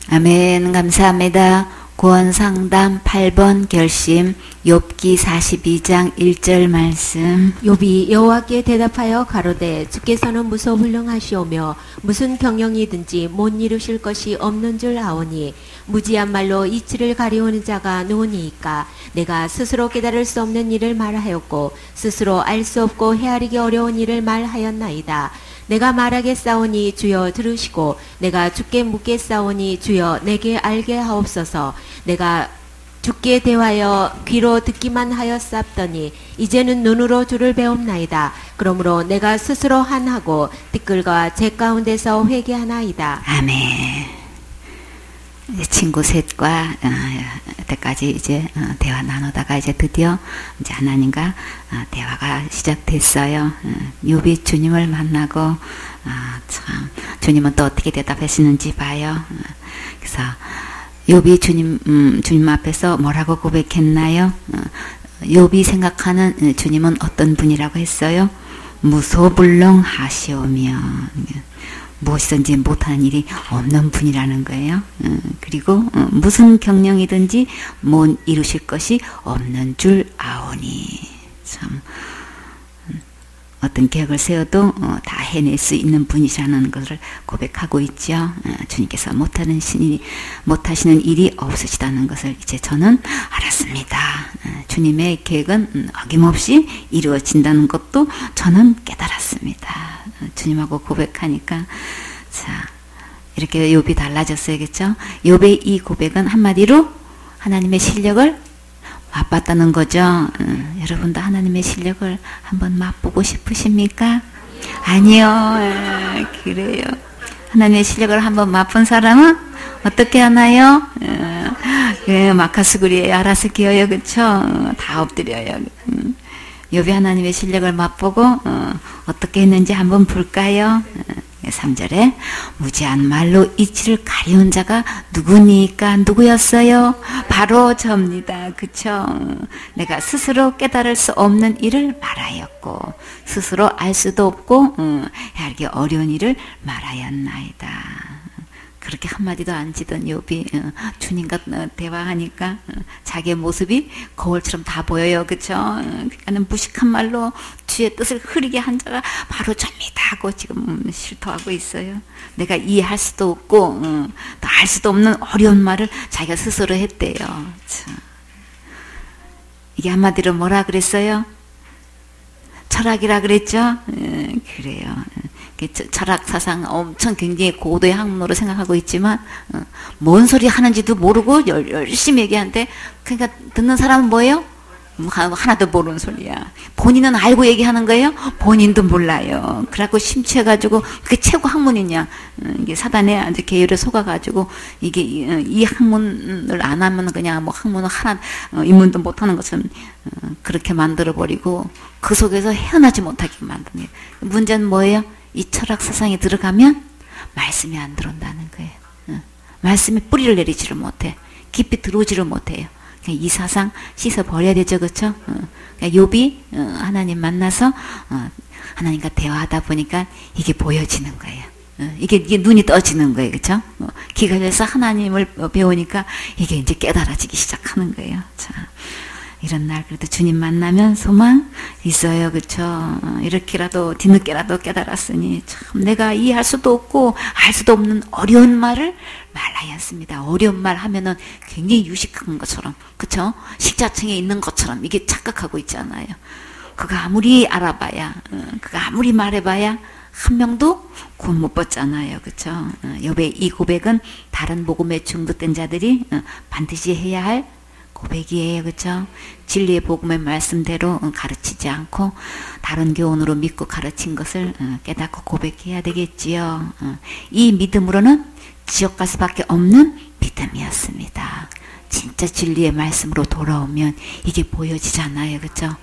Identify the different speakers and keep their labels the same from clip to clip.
Speaker 1: 아멘. 감사합니다. 구원상담 8번 결심 욥기 42장 1절 말씀.
Speaker 2: 욥이 여호와께 대답하여 가로되 주께서는 무소불능하시오며 무슨 경영이든지 못 이루실 것이 없는 줄 아오니 무지한 말로 이치를 가리우는 자가 누구니이까. 내가 스스로 깨달을 수 없는 일을 말하였고 스스로 알 수 없고 헤아리기 어려운 일을 말하였나이다. 내가 말하겠사오니 주여 들으시고 내가 주께 묻겠사오니 주여 내게 알게 하옵소서. 내가 주께 대하여 귀로 듣기만 하였사옵더니 이제는 눈으로 주를 배웁나이다. 그러므로 내가 스스로 한하고 티끌과 재 가운데서 회개하나이다.
Speaker 1: 아멘. 친구 셋과 때까지 이제 대화 나누다가 이제 드디어 이제 하나님과 대화가 시작됐어요. 욥이 주님을 만나고 참 주님은 또 어떻게 대답하시는지 봐요. 그래서 욥이 주님 앞에서 뭐라고 고백했나요? 욥이 생각하는 주님은 어떤 분이라고 했어요? 무소불능하시오며 무엇이든지 못하는 일이 없는 분이라는 거예요. 그리고 무슨 경영이든지 못 이루실 것이 없는 줄 아오니. 참 어떤 계획을 세워도 다 해낼 수 있는 분이라는 것을 고백하고 있죠. 주님께서 못하시는 일이 없으시다는 것을 이제 저는 알았습니다. 주님의 계획은 어김없이 이루어진다는 것도 저는 깨달았습니다. 주님하고 고백하니까 자 이렇게 욥이 달라졌어요. 그렇죠? 욥의 이 고백은 한마디로 하나님의 실력을 맛봤다는 거죠. 여러분도 하나님의 실력을 한번 맛보고 싶으십니까? 아니요. 그래요. 하나님의 실력을 한번 맛본 사람은 어떻게 하나요? 마카스구리에 알아서 기어요. 그쵸? 다 엎드려요. 욥이 하나님의 실력을 맛보고 어떻게 했는지 한번 볼까요? 3절에 무지한 말로 이치를 가리운 자가 누구니까 누구였어요? 바로 저입니다. 그쵸? 내가 스스로 깨달을 수 없는 일을 말하였고 스스로 알 수도 없고 알기 어려운 일을 말하였나이다. 그렇게 한마디도 안 지던 욥이 주님과 대화하니까 자기의 모습이 거울처럼 다 보여요. 그쵸? 그러니까는 무식한 말로 주의 뜻을 흐리게 한 자가 바로 접니다 하고 지금 실토하고 있어요. 내가 이해할 수도 없고 또 알 수도 없는 어려운 말을 자기가 스스로 했대요. 참. 이게 한마디로 뭐라 그랬어요? 철학이라 그랬죠? 그래요. 철학 사상 엄청 굉장히 고도의 학문으로 생각하고 있지만 뭔 소리 하는지도 모르고 열심히 얘기하는데 그러니까 듣는 사람은 뭐예요? 하나도 모르는 소리야. 본인은 알고 얘기하는 거예요? 본인도 몰라요. 그래갖고 심취해가지고 그게 최고 학문이냐. 이게 사단에 아주 계율에 속아가지고 이게 이 학문을 안 하면 그냥 뭐 학문을 하나 입문도 못하는 것처럼 그렇게 만들어버리고 그 속에서 헤어나지 못하게 만드는 거예요. 문제는 뭐예요? 이 철학 사상에 들어가면 말씀이 안 들어온다는 거예요. 말씀이 뿌리를 내리지를 못해. 깊이 들어오지를 못해요. 이 사상 씻어버려야 되죠. 그렇죠? 욥이 하나님 만나서 하나님과 대화하다 보니까 이게 보여지는 거예요. 이게 눈이 떠지는 거예요. 그렇죠? 귀가 열려서 하나님을 배우니까 이게 이제 깨달아지기 시작하는 거예요. 자, 이런 날 그래도 주님 만나면 소망 있어요. 그렇죠? 이렇게라도 뒤늦게라도 깨달았으니 참 내가 이해할 수도 없고 알 수도 없는 어려운 말을 말하였습니다. 어려운 말 하면은 굉장히 유식한 것처럼, 그렇죠? 식자층에 있는 것처럼 이게 착각하고 있잖아요. 그가 아무리 알아봐야, 그가 아무리 말해봐야 한 명도 구원 못 받잖아요. 그렇죠? 욥의 이 고백은 다른 복음에 중독된 자들이 반드시 해야 할 고백이에요. 그렇죠? 진리의 복음의 말씀대로 가르치지 않고 다른 교훈으로 믿고 가르친 것을 깨닫고 고백해야 되겠지요. 이 믿음으로는 지옥 갈 수밖에 없는 믿음이었습니다. 진짜 진리의 말씀으로 돌아오면 이게 보여지잖아요. 그렇죠?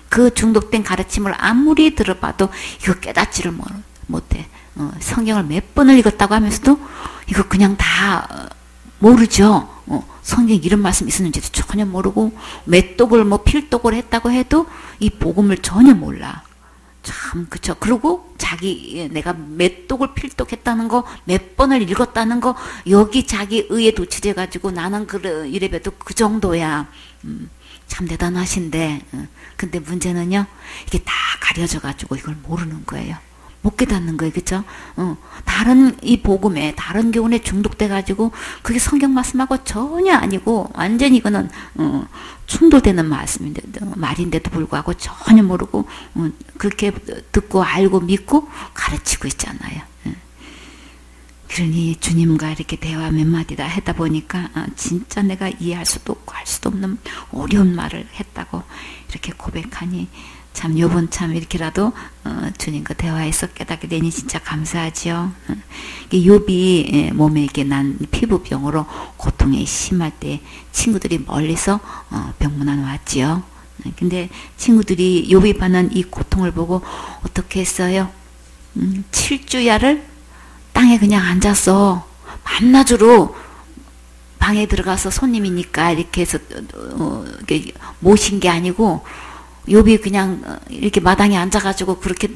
Speaker 1: 그 중독된 가르침을 아무리 들어봐도 이거 깨닫지를 못해. 성경을 몇 번을 읽었다고 하면서도 이거 그냥 다 모르죠. 성경에 이런 말씀 있었는지도 전혀 모르고 맷독을 필독을 했다고 해도 이 복음을 전혀 몰라. 참, 그쵸. 그리고 내가 몇 독을 필독했다는 거, 몇 번을 읽었다는 거, 여기 자기 의에 도취돼가지고 나는 이래봬도 그 정도야. 참 대단하신데, 근데 문제는요, 이게 다 가려져가지고 이걸 모르는 거예요. 못 깨닫는 거예요. 그쵸? 다른 이 복음에, 다른 교훈에 중독돼가지고, 그게 성경 말씀하고 전혀 아니고, 완전히 이거는, 충돌되는 말인데도 불구하고 전혀 모르고, 그렇게 듣고 알고 믿고 가르치고 있잖아요. 그러니 주님과 이렇게 대화 몇 마디 다 하다 보니까, 진짜 내가 이해할 수도 없고 할 수도 없는 어려운 말을 했다고 이렇게 고백하니, 참 요번 참 이렇게라도 주님과 대화에서 깨닫게 되니 진짜 감사하지요. 욥이 몸에 이렇게 난 피부병으로 고통이 심할 때 친구들이 멀리서 병문안 왔지요. 근데 친구들이 욥이 받는 이 고통을 보고 어떻게 했어요? 7주야를 땅에 그냥 앉았어. 밤낮으로 방에 들어가서 손님이니까 이렇게 해서 모신 게 아니고, 욥이 그냥 이렇게 마당에 앉아가지고 그렇게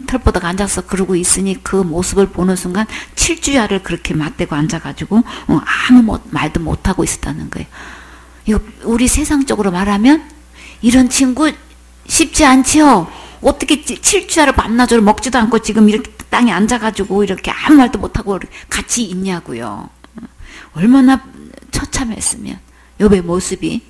Speaker 1: 털보다가 앉아서 그러고 있으니 그 모습을 보는 순간 7주야를 그렇게 맞대고 앉아가지고 아무 말도 못하고 있었다는 거예요. 이거 우리 세상적으로 말하면 이런 친구 쉽지 않지요. 어떻게 7주야를 밤낮으로 먹지도 않고 지금 이렇게 땅에 앉아가지고 이렇게 아무 말도 못하고 같이 있냐고요. 얼마나 처참했으면. 욥의 모습이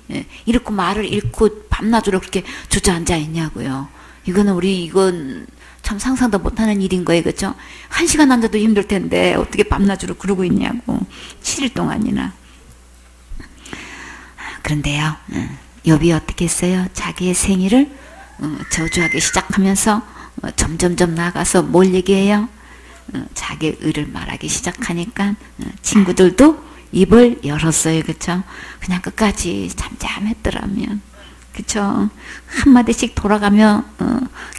Speaker 1: 이렇게 말을 잃고 밤낮으로 그렇게 주저앉아 있냐고요. 이건 참 상상도 못하는 일인 거예요. 그렇죠? 1시간 앉아도 힘들 텐데 어떻게 밤낮으로 그러고 있냐고. 7일 동안이나. 그런데요, 욥이 어떻게 했어요? 자기의 생일을 저주하기 시작하면서 점점점 나아가서 뭘 얘기해요? 자기의 의를 말하기 시작하니까 친구들도 입을 열었어요. 그쵸? 그냥 끝까지 잠잠했더라면. 그쵸? 한마디씩 돌아가며,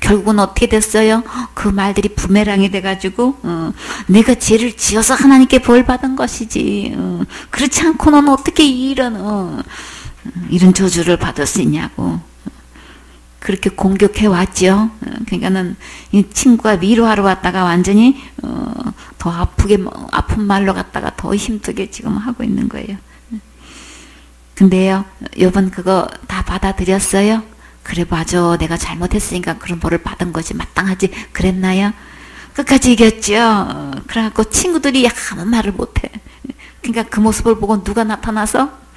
Speaker 1: 결국은 어떻게 됐어요? 그 말들이 부메랑이 돼가지고, 내가 죄를 지어서 하나님께 벌 받은 것이지, 그렇지 않고는 어떻게 이런 저주를 받을 수 있냐고. 그렇게 공격해 왔죠. 그러니까는 이 친구가 위로하러 왔다가 완전히 더 아픈 말로 갔다가 더 힘들게 지금 하고 있는 거예요. 근데요, 욥은 그거 다 받아들였어요. 그래 맞아, 내가 잘못했으니까 그런 벌을 받은 거지, 마땅하지 그랬나요? 끝까지 이겼죠. 그래갖고 친구들이 아무 말을 못해. 그러니까 그 모습을 보고 누가 나타나서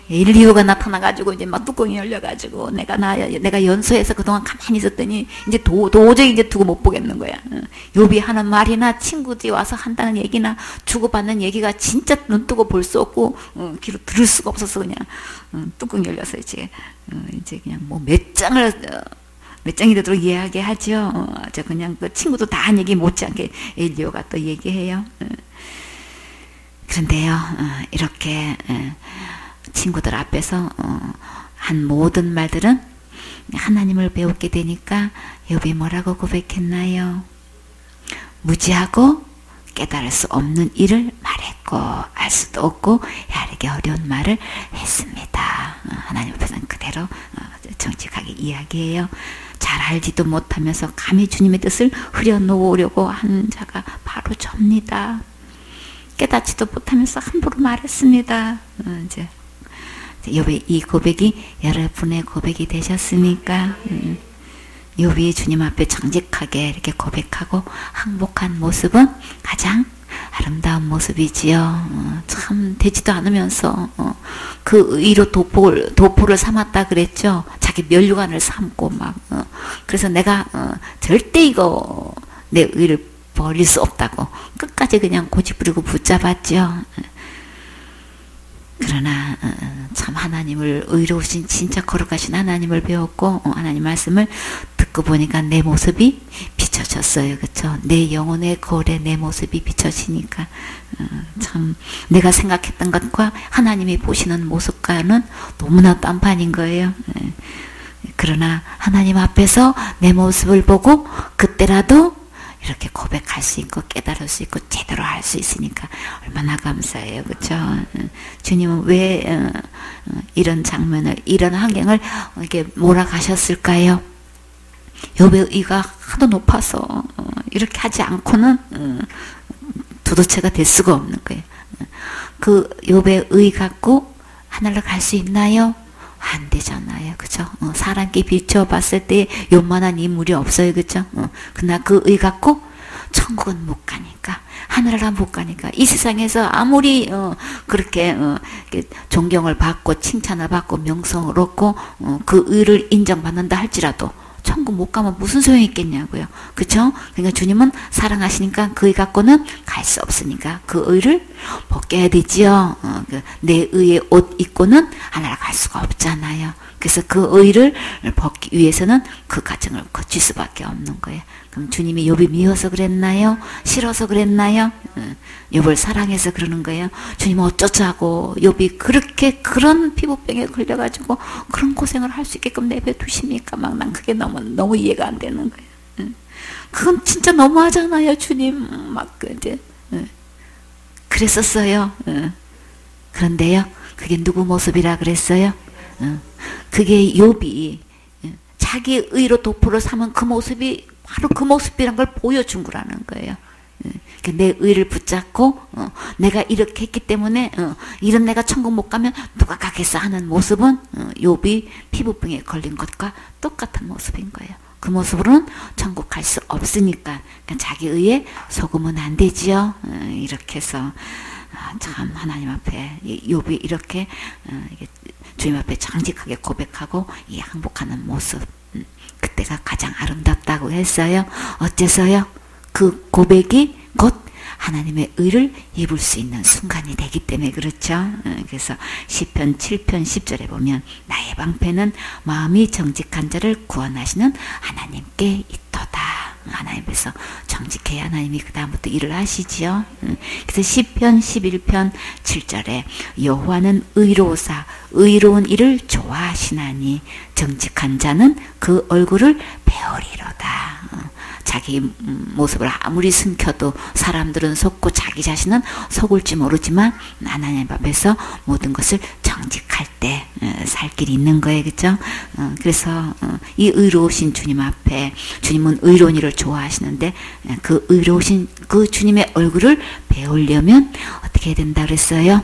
Speaker 1: 엘리후가 나타나가지고 이제 막 뚜껑이 열려가지고 내가 연소해서 그동안 가만히 있었더니 이제 도저히 이제 두고 못 보겠는 거야. 욥이 하는 말이나 친구들이 와서 한다는 얘기나 주고받는 얘기가 진짜 눈 뜨고 볼 수 없고 귀로 들을 수가 없어서 그냥 뚜껑 열려서 이제 그냥 뭐 몇 장이 되도록 이야기하죠. 저 그냥 그 친구도 다 한 얘기 못지않게 엘리후가 또 얘기해요. 그런데요, 이렇게 친구들 앞에서 한 모든 말들은 하나님을 배우게 되니까 욥이 뭐라고 고백했나요? 무지하고 깨달을 수 없는 일을 말했고 알 수도 없고 헤아리기 어려운 말을 했습니다. 하나님 앞에서는 그대로 정직하게 이야기해요. 잘 알지도 못하면서 감히 주님의 뜻을 흐려놓으려고 하는 자가 바로 접니다. 깨닫지도 못하면서 함부로 말했습니다. 이제 욥의 이 고백이 여러분의 고백이 되셨습니까? 욥이 주님 앞에 정직하게 이렇게 고백하고 항복한 모습은 가장 아름다운 모습이지요. 참 되지도 않으면서 그 의로 도포를 삼았다 그랬죠. 자기 면류관을 삼고 막 그래서 내가 절대 이거 내 의를 버릴 수 없다고 끝까지 그냥 고집부리고 붙잡았죠. 그러나 참 하나님을 의로우신 진짜 거룩하신 하나님을 배웠고 하나님 말씀을 듣고 보니까 내 모습이 비춰졌어요. 그렇죠? 내 영혼의 거울에 내 모습이 비춰지니까 참 내가 생각했던 것과 하나님이 보시는 모습과는 너무나 딴판인 거예요. 그러나 하나님 앞에서 내 모습을 보고 그때라도 이렇게 고백할 수 있고 깨달을 수 있고 제대로 할 수 있으니까 얼마나 감사해요. 그렇죠? 주님은 왜 이런 장면을 이런 환경을 이렇게 몰아가셨을까요? 욥의 의가 하도 높아서 이렇게 하지 않고는 도도체가 될 수가 없는 거예요. 그 욥의 의 갖고 하늘로 갈 수 있나요? 안 되잖아요. 그죠? 사람께 비춰봤을 때 요만한 인물이 없어요. 그죠? 그러나 그 의 갖고 천국은 못 가니까, 하늘을 못 가니까, 이 세상에서 아무리 그렇게 존경을 받고 칭찬을 받고 명성을 얻고 그 의를 인정받는다 할지라도 천국 못 가면 무슨 소용이 있겠냐고요. 그쵸? 그러니까 주님은 사랑하시니까 그 의 갖고는 갈 수 없으니까 그 의를 벗겨야 되지요. 내 의의 옷 입고는 하나를 갈 수가 없잖아요. 그래서 그 의를 벗기 위해서는 그 과정을 거칠 수밖에 없는 거예요. 그럼 주님이 욥이 미워서 그랬나요? 싫어서 그랬나요? 욥을 사랑해서 그러는 거예요. 주님은 어쩌자고 욥이 그렇게 그런 피부병에 걸려가지고 그런 고생을 할 수 있게끔 내버려두십니까? 막 난 그게 너무 이해가 안 되는 거예요. 그건 진짜 너무하잖아요. 주님 막 이제 그랬었어요. 그런데요, 그게 누구 모습이라 그랬어요? 그게 욥이 자기 의로 도포를 삼은 그 모습이 바로 그 모습이란 걸 보여준 거라는 거예요. 내 의를 붙잡고 내가 이렇게 했기 때문에 이런 내가 천국 못 가면 누가 가겠어 하는 모습은 욥이 피부병에 걸린 것과 똑같은 모습인 거예요. 그 모습으로는 천국 갈 수 없으니까 자기 의에 속으면 안 되지요. 이렇게 해서 참 하나님 앞에 욥이 이렇게 주님 앞에 정직하게 고백하고 이 항복하는 모습, 그때가 가장 아름답다고 했어요. 어째서요? 그 고백이 곧 하나님의 의를 입을 수 있는 순간이 되기 때문에 그렇죠. 그래서 시편 7편 10절에 보면 나의 방패는 마음이 정직한 자를 구원하시는 하나님께 있도다. 하나님께서 정직해야 하나님이 그 다음부터 일을 하시지요. 그래서 시편 11편 7절에 여호와는 의로우사 의로운 일을 좋아하시나니 정직한 자는 그 얼굴을 배우리로다. 자기 모습을 아무리 숨겨도 사람들은 속고 자기 자신은 속을지 모르지만 하나님 앞에서 모든 것을 정직할 때 살 길이 있는 거예요. 그렇죠? 그래서 이 의로우신 주님 앞에, 주님은 의로운 일을 좋아하시는데 그 의로우신 그 주님의 얼굴을 배우려면 어떻게 해야 된다 그랬어요?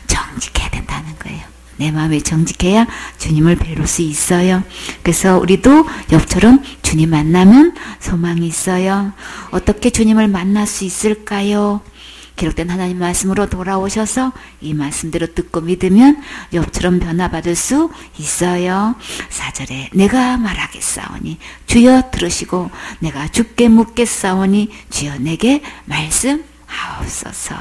Speaker 1: 정직해야 된다는 거예요. 내 마음이 정직해야 주님을 배울 수 있어요. 그래서 우리도 욥처럼 주님 만나면 소망이 있어요. 어떻게 주님을 만날 수 있을까요? 기록된 하나님 말씀으로 돌아오셔서 이 말씀대로 듣고 믿으면 욥처럼 변화받을 수 있어요. 4절에 내가 말하겠사오니 주여 들으시고 내가 주께 묻겠사오니 주여 내게 말씀하옵소서.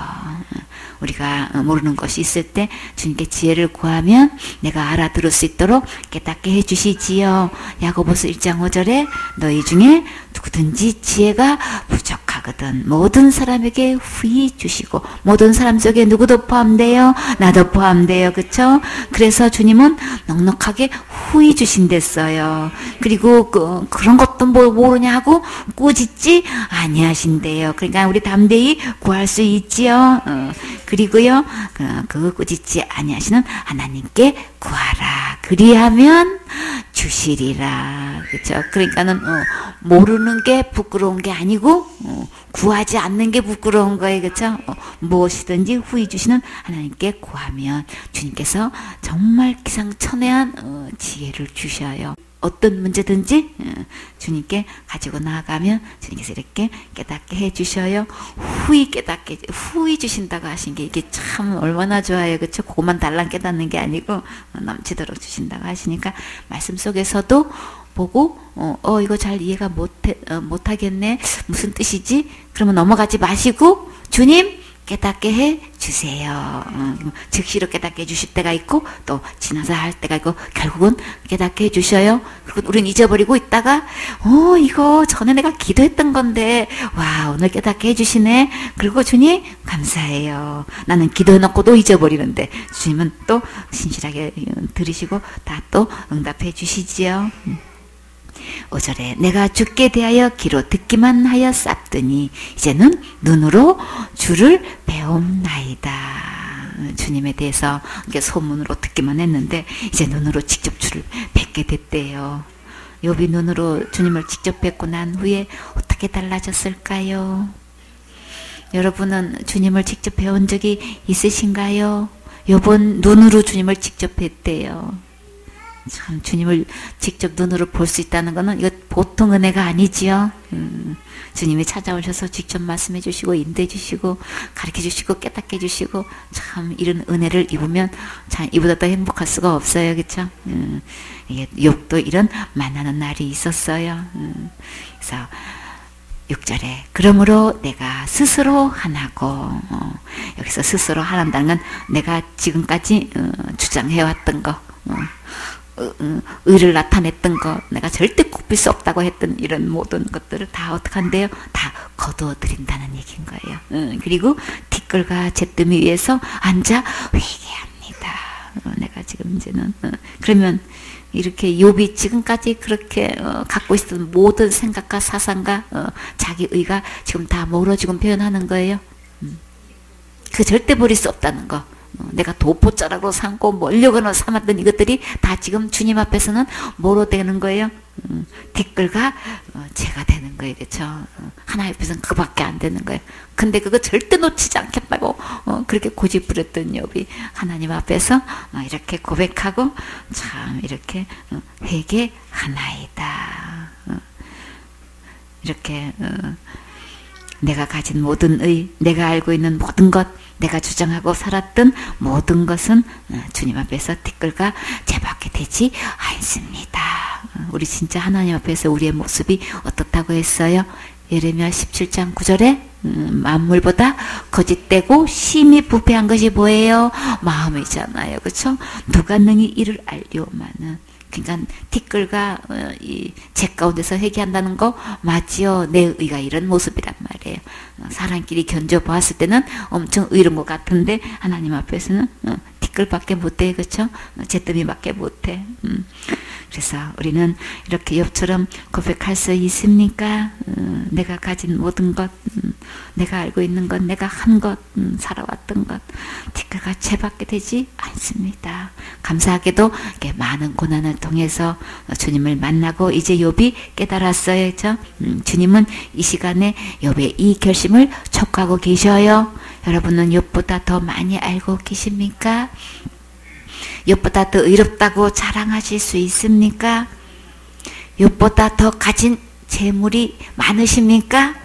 Speaker 1: 우리가 모르는 것이 있을 때 주님께 지혜를 구하면 내가 알아들을 수 있도록 깨닫게 해주시지요. 야고보서 1장 5절에 너희 중에 누구든지 지혜가 부족하거든 모든 사람에게 후히 주시고, 모든 사람 속에 누구도 포함돼요? 나도 포함돼요. 그쵸? 그래서 주님은 넉넉하게 후히 주신댔어요. 그리고 그런 것도 모르냐고 꾸짖지 아니하신대요. 그러니까 우리 담대히 구할 수 있지요. 그리고요, 그 꾸짖지 아니하시는 하나님께 구하라. 그리하면 주시리라. 그렇죠? 그러니까는 모르는 게 부끄러운 게 아니고 구하지 않는 게 부끄러운 거예요. 그렇죠? 무엇이든지 후히 주시는 하나님께 구하면 주님께서 정말 기상천외한 지혜를 주셔요. 어떤 문제든지 주님께 가지고 나아가면 주님께서 이렇게 깨닫게 해주셔요. 후히 주신다고 하신 게 이게 참 얼마나 좋아요. 그렇죠? 그것만 달랑 깨닫는 게 아니고 넘치도록 주신다고 하시니까 말씀 속에서도 보고 이거 잘 이해가 못하겠네. 무슨 뜻이지? 그러면 넘어가지 마시고 주님 깨닫게 해 주세요. 즉시로 깨닫게 해주실 때가 있고 또 지나서 할 때가 있고 결국은 깨닫게 해주셔요. 그리고 우린 잊어버리고 있다가 이거 전에 내가 기도했던 건데 와 오늘 깨닫게 해주시네. 그리고 주님 감사해요. 나는 기도해놓고도 잊어버리는데 주님은 또 신실하게 들으시고 다 또 응답해 주시지요. 5절에 내가 주께 대하여 귀로 듣기만 하여 쌌더니 이제는 눈으로 주를 배움나이다. 주님에 대해서 소문으로 듣기만 했는데 이제 눈으로 직접 주를 뵙게 됐대요. 욥이 눈으로 주님을 직접 뵙고 난 후에 어떻게 달라졌을까요? 여러분은 주님을 직접 배운 적이 있으신가요? 욥은 눈으로 주님을 직접 뵀대요. 참 주님을 직접 눈으로 볼 수 있다는 것은 이거 보통 은혜가 아니지요. 주님이 찾아오셔서 직접 말씀해 주시고 인도해 주시고 가르쳐 주시고 깨닫게 해 주시고 참 이런 은혜를 입으면 참 이보다 더 행복할 수가 없어요. 그렇죠? 이게 욥도 이런 만나는 날이 있었어요. 그래서 6절에 그러므로 내가 스스로 하나고 여기서 스스로 하란다는 건 내가 지금까지 주장해왔던 거 의를 나타냈던 거 내가 절대 굽힐 수 없다고 했던 이런 모든 것들을 다 어떻게 한대요? 다 거두어드린다는 얘기인 거예요. 그리고 티끌과 잿더미 위에서 앉아 회개합니다. 내가 지금 이제는 그러면 이렇게 욥이 지금까지 그렇게 갖고 있었던 모든 생각과 사상과 자기 의가 지금 다 멀어지고 표현하는 거예요. 그 절대 버릴 수 없다는 거. 내가 도포자락으로 삼고 멀려거나 삼았던 이것들이 다 지금 주님 앞에서는 뭐로 되는 거예요? 티끌과 죄가 되는 거예요. 그렇죠? 하나님 앞에서는 그밖에 안 되는 거예요. 근데 그거 절대 놓치지 않겠다고 그렇게 고집부렸던 욥이 하나님 앞에서 이렇게 고백하고 참 이렇게 회개하나이다. 이렇게 내가 가진 모든 의, 내가 알고 있는 모든 것, 내가 주장하고 살았던 모든 것은 주님 앞에서 티끌과 죄밖에 되지 않습니다. 우리 진짜 하나님 앞에서 우리의 모습이 어떻다고 했어요? 예레미야 17장 9절에 만물보다 거짓되고 심히 부패한 것이 뭐예요? 마음이잖아요. 그렇죠? 누가 능히 이를 알리오마는. 그러니까 티끌과 이 죄 가운데서 회개한다는 거 맞지요? 내 의가 이런 모습이란 말이에요. 사람끼리 견뎌보았을 때는 엄청 의로운 것 같은데 하나님 앞에서는 티끌밖에 못해. 그렇죠? 잿더미밖에 못해. 그래서 우리는 이렇게 욥처럼 고백할 수 있습니까? 내가 가진 모든 것, 내가 알고 있는 것, 내가 한 것, 살아왔던 것, 티끌과 죄밖에 되지 않습니다. 감사하게도 이렇게 많은 고난을 통해서 주님을 만나고 이제 욥이 깨달았어요. 그렇죠? 주님은 이 시간에 욥의 이 결심을 촉구하고 계셔요. 여러분은 욥보다 더 많이 알고 계십니까? 욥보다 더 의롭다고 자랑하실 수 있습니까? 욥보다 더 가진 재물이 많으십니까?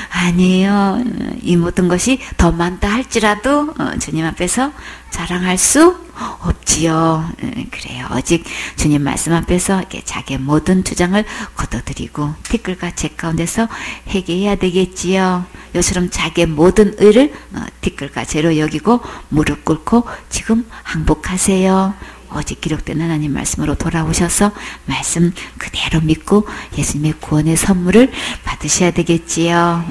Speaker 1: 아니에요. 이 모든 것이 더 많다 할지라도 주님 앞에서 자랑할 수 없지요. 그래요. 오직 주님 말씀 앞에서 이렇게 자기의 모든 주장을 거둬들이고 티끌과 죄 가운데서 회개해야 되겠지요. 요처럼 자기의 모든 의를 티끌과 죄로 여기고 무릎 꿇고 지금 항복하세요. 오직 기록된 하나님 말씀으로 돌아오셔서 말씀 그대로 믿고 예수님의 구원의 선물을 받으셔야 되겠지요.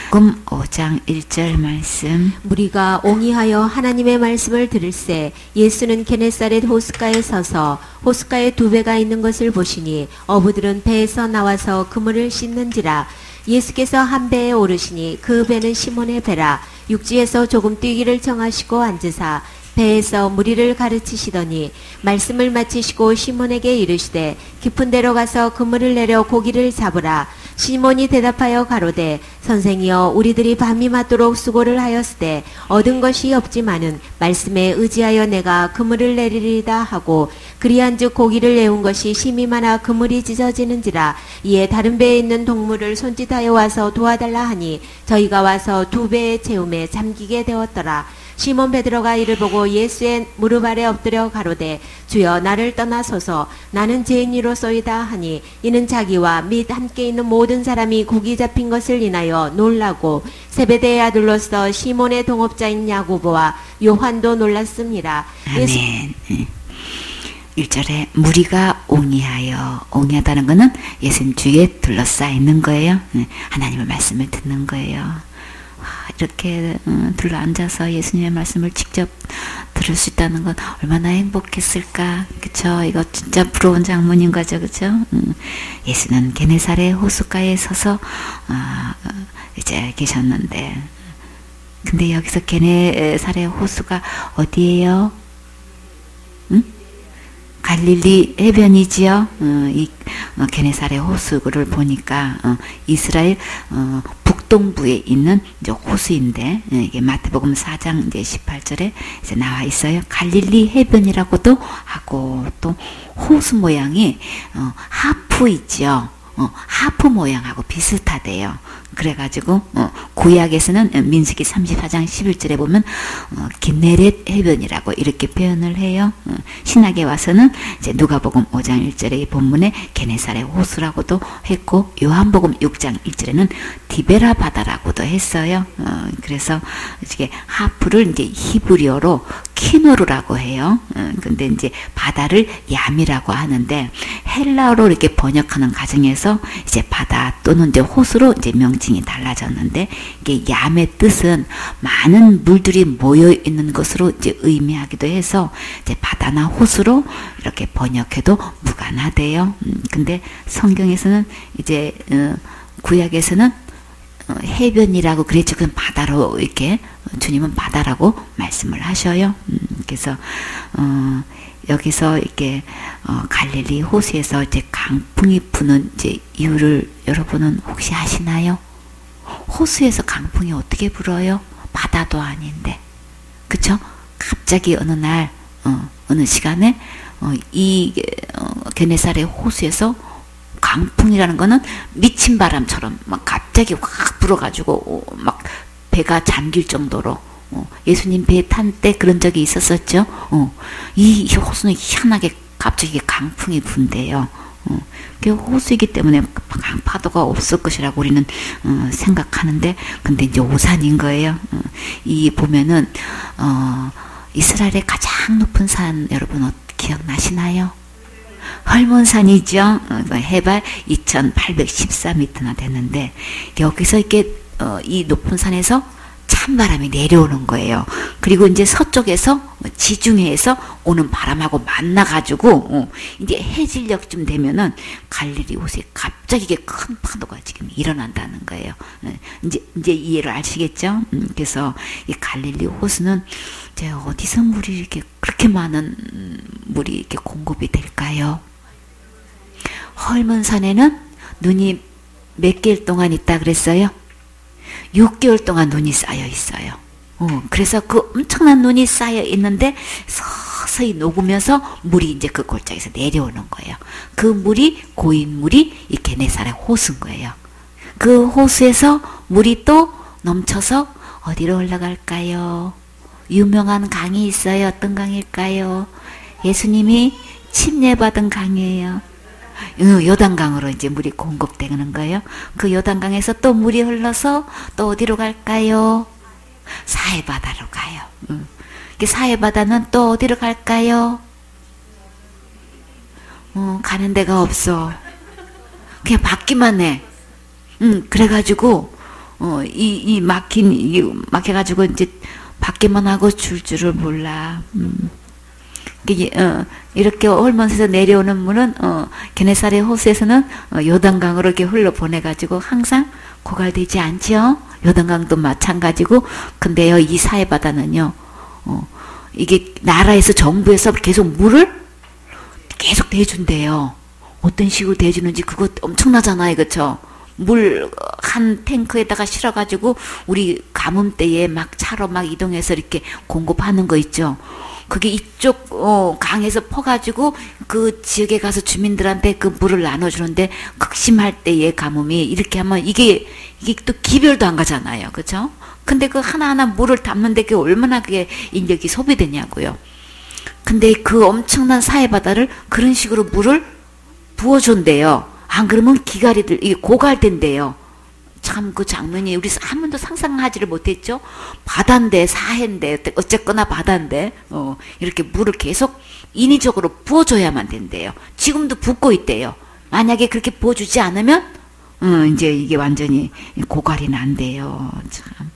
Speaker 1: 금 5장 1절 말씀.
Speaker 2: 무리가 옹이하여 하나님의 말씀을 들을새 예수는 게네사렛 호숫가에 서서 호숫가에 두 배가 있는 것을 보시니 어부들은 배에서 나와서 그물을 씻는지라. 예수께서 한 배에 오르시니 그 배는 시몬의 배라. 육지에서 조금 뛰기를 정하시고 앉으사 배에서 무리를 가르치시더니 말씀을 마치시고 시몬에게 이르시되 깊은 데로 가서 그물을 내려 고기를 잡으라. 시몬이 대답하여 가로되 선생이여 우리들이 밤이 맞도록 수고를 하였으되 얻은 것이 없지만은 말씀에 의지하여 내가 그물을 내리리다 하고 그리한즉 고기를 내온 것이 심히 많아 그물이 찢어지는지라. 이에 다른 배에 있는 동물을 손짓하여 와서 도와달라 하니 저희가 와서 두 배의 채움에 잠기게 되었더라. 시몬 베드로가 이를 보고 예수의 무릎 아래 엎드려 가로되 주여 나를 떠나소서 나는 죄인이로소이다 하니 이는 자기와 및 함께 있는 모든 사람이 고기 잡힌 것을 인하여 놀라고 세베대의 아들로서 시몬의 동업자인 야고보와 요한도 놀랐습니다.
Speaker 1: 아멘. 1절에 무리가 옹이하여, 옹이하다는 것은 예수님 주위에 둘러싸여 있는 거예요. 하나님의 말씀을 듣는 거예요. 이렇게 둘러앉아서 예수님의 말씀을 직접 들을 수 있다는 건 얼마나 행복했을까. 그쵸? 이거 진짜 부러운 장면인 거죠. 그쵸? 예수는 게네사렛 호숫가에 서서 이제 계셨는데, 근데 여기서 게네사렛 호수가 어디예요? 응? 갈릴리 해변이지요. 이 게네사렛 호수를 보니까 이스라엘 북동부에 있는 이제 호수인데 이게 마태복음 4장 이제 18절에 이제 나와 있어요. 갈릴리 해변이라고도 하고 또 호수 모양이 하프 있죠. 하프 모양하고 비슷하대요. 그래가지고 구약에서는 민수기 34장 11절에 보면 기네렛 해변이라고 이렇게 표현을 해요. 신약에 와서는 이제 누가복음 5장 1절에 이 본문에 게네사렛 호수라고도 했고 요한복음 6장 1절에는 디베라 바다라고도 했어요. 그래서 이게 하프를 이제 히브리어로 키누르라고 해요. 근데 이제 바다를 얌이라고 하는데 헬라어로 이렇게 번역하는 과정에서 이제 바다 또는 이제 호수로 이제 명칭이 달라졌는데 이게 얌의 뜻은 많은 물들이 모여 있는 것으로 이제 의미하기도 해서 이제 바다나 호수로 이렇게 번역해도 무관하대요. 근데 성경에서는 이제 구약에서는 해변이라고 그랬죠. 그건 바다로 이렇게 주님은 바다라고 말씀을 하셔요. 그래서 여기서 이렇게 갈릴리 호수에서 이제 강풍이 부는 이제 이유를 여러분은 혹시 아시나요? 호수에서 강풍이 어떻게 불어요? 바다도 아닌데, 그쵸? 갑자기 어느 날 어느 시간에 이 게네사렛 호수에서 강풍이라는 거는 미친 바람처럼 막 갑자기 확 불어가지고 막 배가 잠길 정도로 예수님 배 탄 때 그런 적이 있었었죠. 이 호수는 희한하게 갑자기 강풍이 분대요. 호수이기 때문에 파도가 없을 것이라고 우리는 생각하는데, 근데 이제 오산인 거예요. 이 보면은 이스라엘의 가장 높은 산 여러분 기억나시나요? 헐몬산이죠. 해발 2,814m나 되는데 여기서 이렇게 이 높은 산에서 찬바람이 내려오는 거예요. 그리고 이제 서쪽에서 지중해에서 오는 바람하고 만나가지고 이제 해질녘쯤 되면은 갈릴리 호수에 갑자기 이게 큰 파도가 지금 일어난다는 거예요. 이제 이해를 아시겠죠? 그래서 이 갈릴리 호수는 이제 어디서 물이 이렇게 그렇게 많은 물이 이렇게 공급이 될까요? 헐몬산에는 눈이 몇 개월 동안 있다 그랬어요? 6개월 동안 눈이 쌓여 있어요. 그래서 그 엄청난 눈이 쌓여 있는데 서서히 녹으면서 물이 이제 그 골짜기에서 내려오는 거예요. 그 물이 고인 물이 이 게네사렛 호수인 거예요. 그 호수에서 물이 또 넘쳐서 어디로 흘러갈까요? 유명한 강이 있어요. 어떤 강일까요? 예수님이 침례받은 강이에요. 요단강으로 이제 물이 공급되는 거예요. 그 요단강에서 또 물이 흘러서 또 어디로 갈까요? 사해바다로 가요. 사해바다는 또 어디로 갈까요? 가는 데가 없어. 그냥 받기만 해. 그래가지고 막혀가지고 이제 받기만 하고 줄을 몰라. 이렇게 헐몬에서 내려오는 물은 게네사렛 호수에서는 요단강으로 이렇게 흘러 보내가지고 항상 고갈되지 않죠. 요단강도 마찬가지고. 근데요, 이 사해바다는요, 이게 나라에서 정부에서 계속 물을 계속 대준대요. 어떤 식으로 대주는지 그거 엄청나잖아요, 그렇죠? 물 한 탱크에다가 실어가지고 우리 가뭄때에 막 차로 막 이동해서 이렇게 공급하는 거 있죠. 그게 이쪽 강에서 퍼가지고 그 지역에 가서 주민들한테 그 물을 나눠주는데 극심할 때의 가뭄이 이렇게 하면 이게 또 기별도 안 가잖아요, 그렇죠? 근데 그 하나하나 물을 담는데 그게 얼마나 그게 인력이 소비되냐고요. 근데 그 엄청난 사해바다를 그런 식으로 물을 부어준대요. 안 그러면 기가리들 이게 고갈된대요. 참 그 장면이 우리 한 번도 상상하지를 못했죠. 바다인데 사해인데 어쨌거나 바다인데 이렇게 물을 계속 인위적으로 부어줘야만 된대요. 지금도 붓고 있대요. 만약에 그렇게 부어주지 않으면 이제 이게 완전히 고갈이 난대요. 참.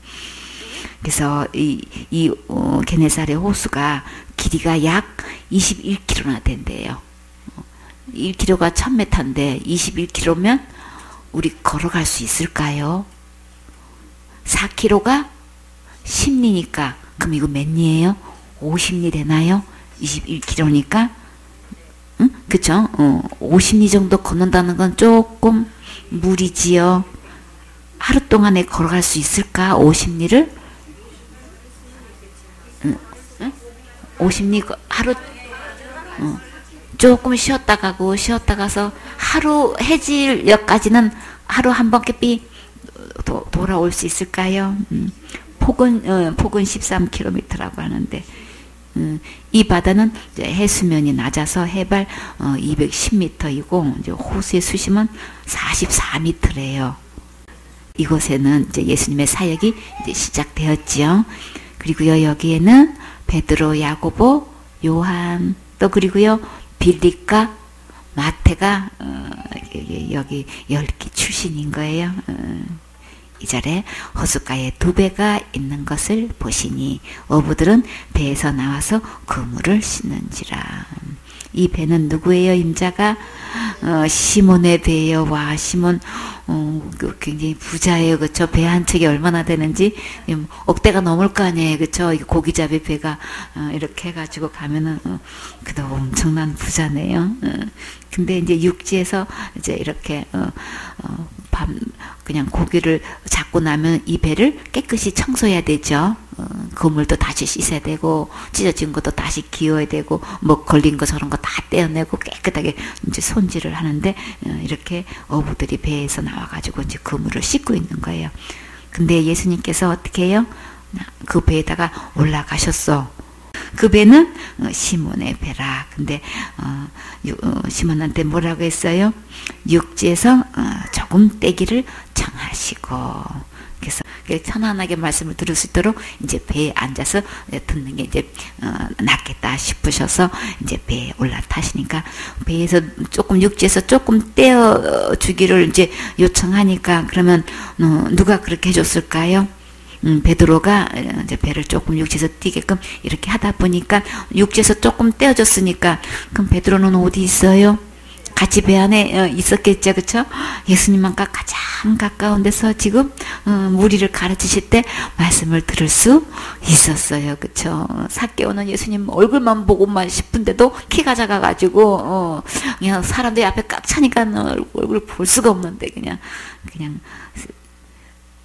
Speaker 1: 그래서 이 게네사렛 호수가 길이가 약 21km나 된대요. 1km가 1000m인데 21km면 우리 걸어갈 수 있을까요? 4km가 10리니까 그럼 이거 몇 리예요? 50리 되나요? 21km니까 그쵸? 50리 정도 걷는다는 건 조금 무리지요. 하루 동안에 걸어갈 수 있을까? 50리를? 50리 하루 조금 쉬었다 가고 쉬었다 가서 하루 해질역까지는 하루 한 바퀴 돌아올 수 있을까요? 폭은 13km라고 하는데 이 바다는 이제 해수면이 낮아서 해발 210m이고 이제 호수의 수심은 44m래요. 이곳에는 이제 예수님의 사역이 이제 시작되었지요. 그리고요 여기에는 베드로, 야고보, 요한 또 그리고요 빌립과 마태가 여기 10기 출신인 거예요. 이 절에 호숫가에 두 배가 있는 것을 보시니 어부들은 배에서 나와서 그물을 씻는지라. 이 배는 누구예요? 임자가 시몬의 배예요. 와, 시몬 굉장히 부자예요. 그쵸? 배 한 척이 얼마나 되는지 억대가 넘을 거 아니에요. 그쵸? 고기잡이 배가 이렇게 해가지고 가면은 그도 엄청난 부자네요. 근데 이제 육지에서 이제 이렇게 그냥 고기를 잡고 나면 이 배를 깨끗이 청소해야 되죠. 그물도 다시 씻어야 되고 찢어진 것도 다시 기워야 되고 뭐 걸린 거 저런 거 다 떼어내고 깨끗하게 이제 손질을 하는데 이렇게 어부들이 배에서 나와가지고 이제 그물을 씻고 있는 거예요. 근데 예수님께서 어떻게 해요? 그 배에다가 올라가셨어. 그 배는 시몬의 배라. 근데 시몬한테 뭐라고 했어요? 육지에서 조금 떼기를 정하시고. 그래서 편안하게 말씀을 들을 수 있도록 이제 배에 앉아서 듣는 게 이제 낫겠다 싶으셔서 이제 배에 올라타시니까 배에서 조금 육지에서 조금 떼어 주기를 이제 요청하니까 그러면 누가 그렇게 해줬을까요? 베드로가 이제 배를 조금 육지에서 뛰게끔 이렇게 하다 보니까 육지에서 조금 떼어졌으니까 그럼 베드로는 어디 있어요? 같이 배 안에 있었겠죠, 그쵸? 예수님만과 가장 가까운 데서 지금 무리를 가르치실 때 말씀을 들을 수 있었어요, 그쵸? 삭개오는 예수님 얼굴만 보고만 싶은데도 키가 작아가지고 그냥 사람들이 앞에 꽉 차니까 얼굴을 볼 수가 없는데 그냥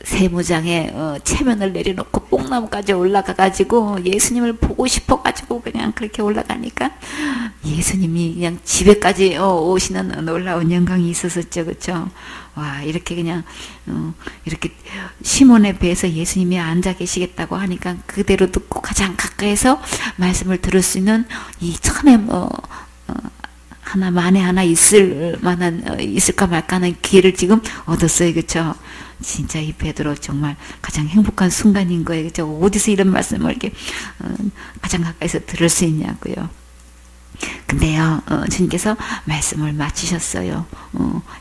Speaker 1: 세무장에 체면을 내려놓고 뽕나무까지 올라가가지고 예수님을 보고 싶어가지고 그냥 그렇게 올라가니까 예수님이 그냥 집에까지 오시는 놀라운 영광이 있었었죠, 그쵸? 와, 이렇게 그냥 이렇게 시몬의 배에서 예수님이 앉아 계시겠다고 하니까 그대로 듣고 가장 가까이서 말씀을 들을 수 있는 이 처음에 하나 만에 하나 있을까 말까 하는 기회를 지금 얻었어요, 그쵸? 진짜 이 베드로 정말 가장 행복한 순간인 거예요. 그죠? 어디서 이런 말씀을 이렇게 가장 가까이서 들을 수 있냐고요. 근데요, 주님께서 말씀을 마치셨어요.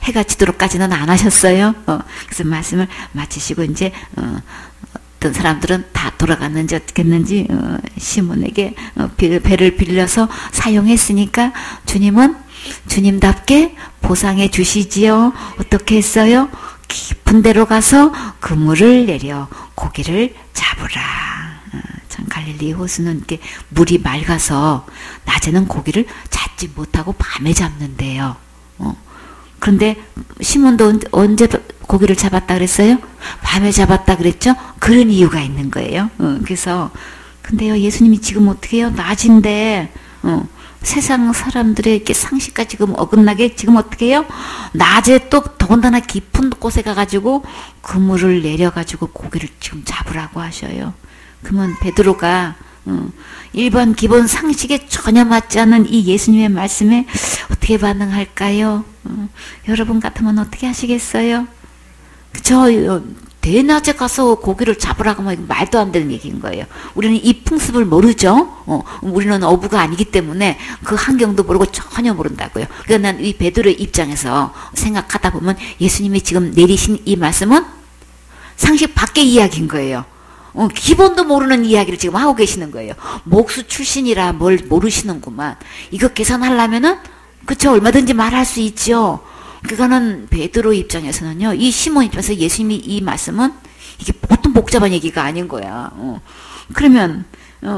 Speaker 1: 해가 지도록까지는 안 하셨어요. 그래서 말씀을 마치시고 이제 어떤 사람들은 다 돌아갔는지 어떻게 했는지 시몬에게 배를 빌려서 사용했으니까 주님은 주님답게 보상해 주시지요. 어떻게 했어요? 깊은 데로 가서 그물을 내려 고기를 잡으라. 참 갈릴리 호수는 이렇게 물이 맑아서 낮에는 고기를 잡지 못하고 밤에 잡는데요. 그런데 시몬도 언제 고기를 잡았다 그랬어요? 밤에 잡았다 그랬죠? 그런 이유가 있는 거예요. 그래서 근데요 예수님이 지금 어떻게 해요? 낮인데 세상 사람들의 이렇게 상식과 지금 어긋나게 지금 어떻게 해요? 낮에 또 더군다나 깊은 곳에 가가지고 그물을 내려가지고 고기를 지금 잡으라고 하셔요. 그러면 베드로가 일반 기본 상식에 전혀 맞지 않는 이 예수님의 말씀에 어떻게 반응할까요? 여러분 같으면 어떻게 하시겠어요? 그쵸? 대낮에 가서 고기를 잡으라고 하면 말도 안 되는 얘기인 거예요. 우리는 이 풍습을 모르죠. 우리는 어부가 아니기 때문에 그 환경도 모르고 전혀 모른다고요. 그러니까 난 이 베드로의 입장에서 생각하다 보면 예수님이 지금 내리신 이 말씀은 상식 밖의 이야기인 거예요. 기본도 모르는 이야기를 지금 하고 계시는 거예요. 목수 출신이라 뭘 모르시는구만. 이거 계산하려면은 그쵸 얼마든지 말할 수 있죠. 그거는 베드로 입장에서는요. 이 시몬 입장에서 예수님이 이 말씀은 이게 보통 복잡한 얘기가 아닌 거야. 그러면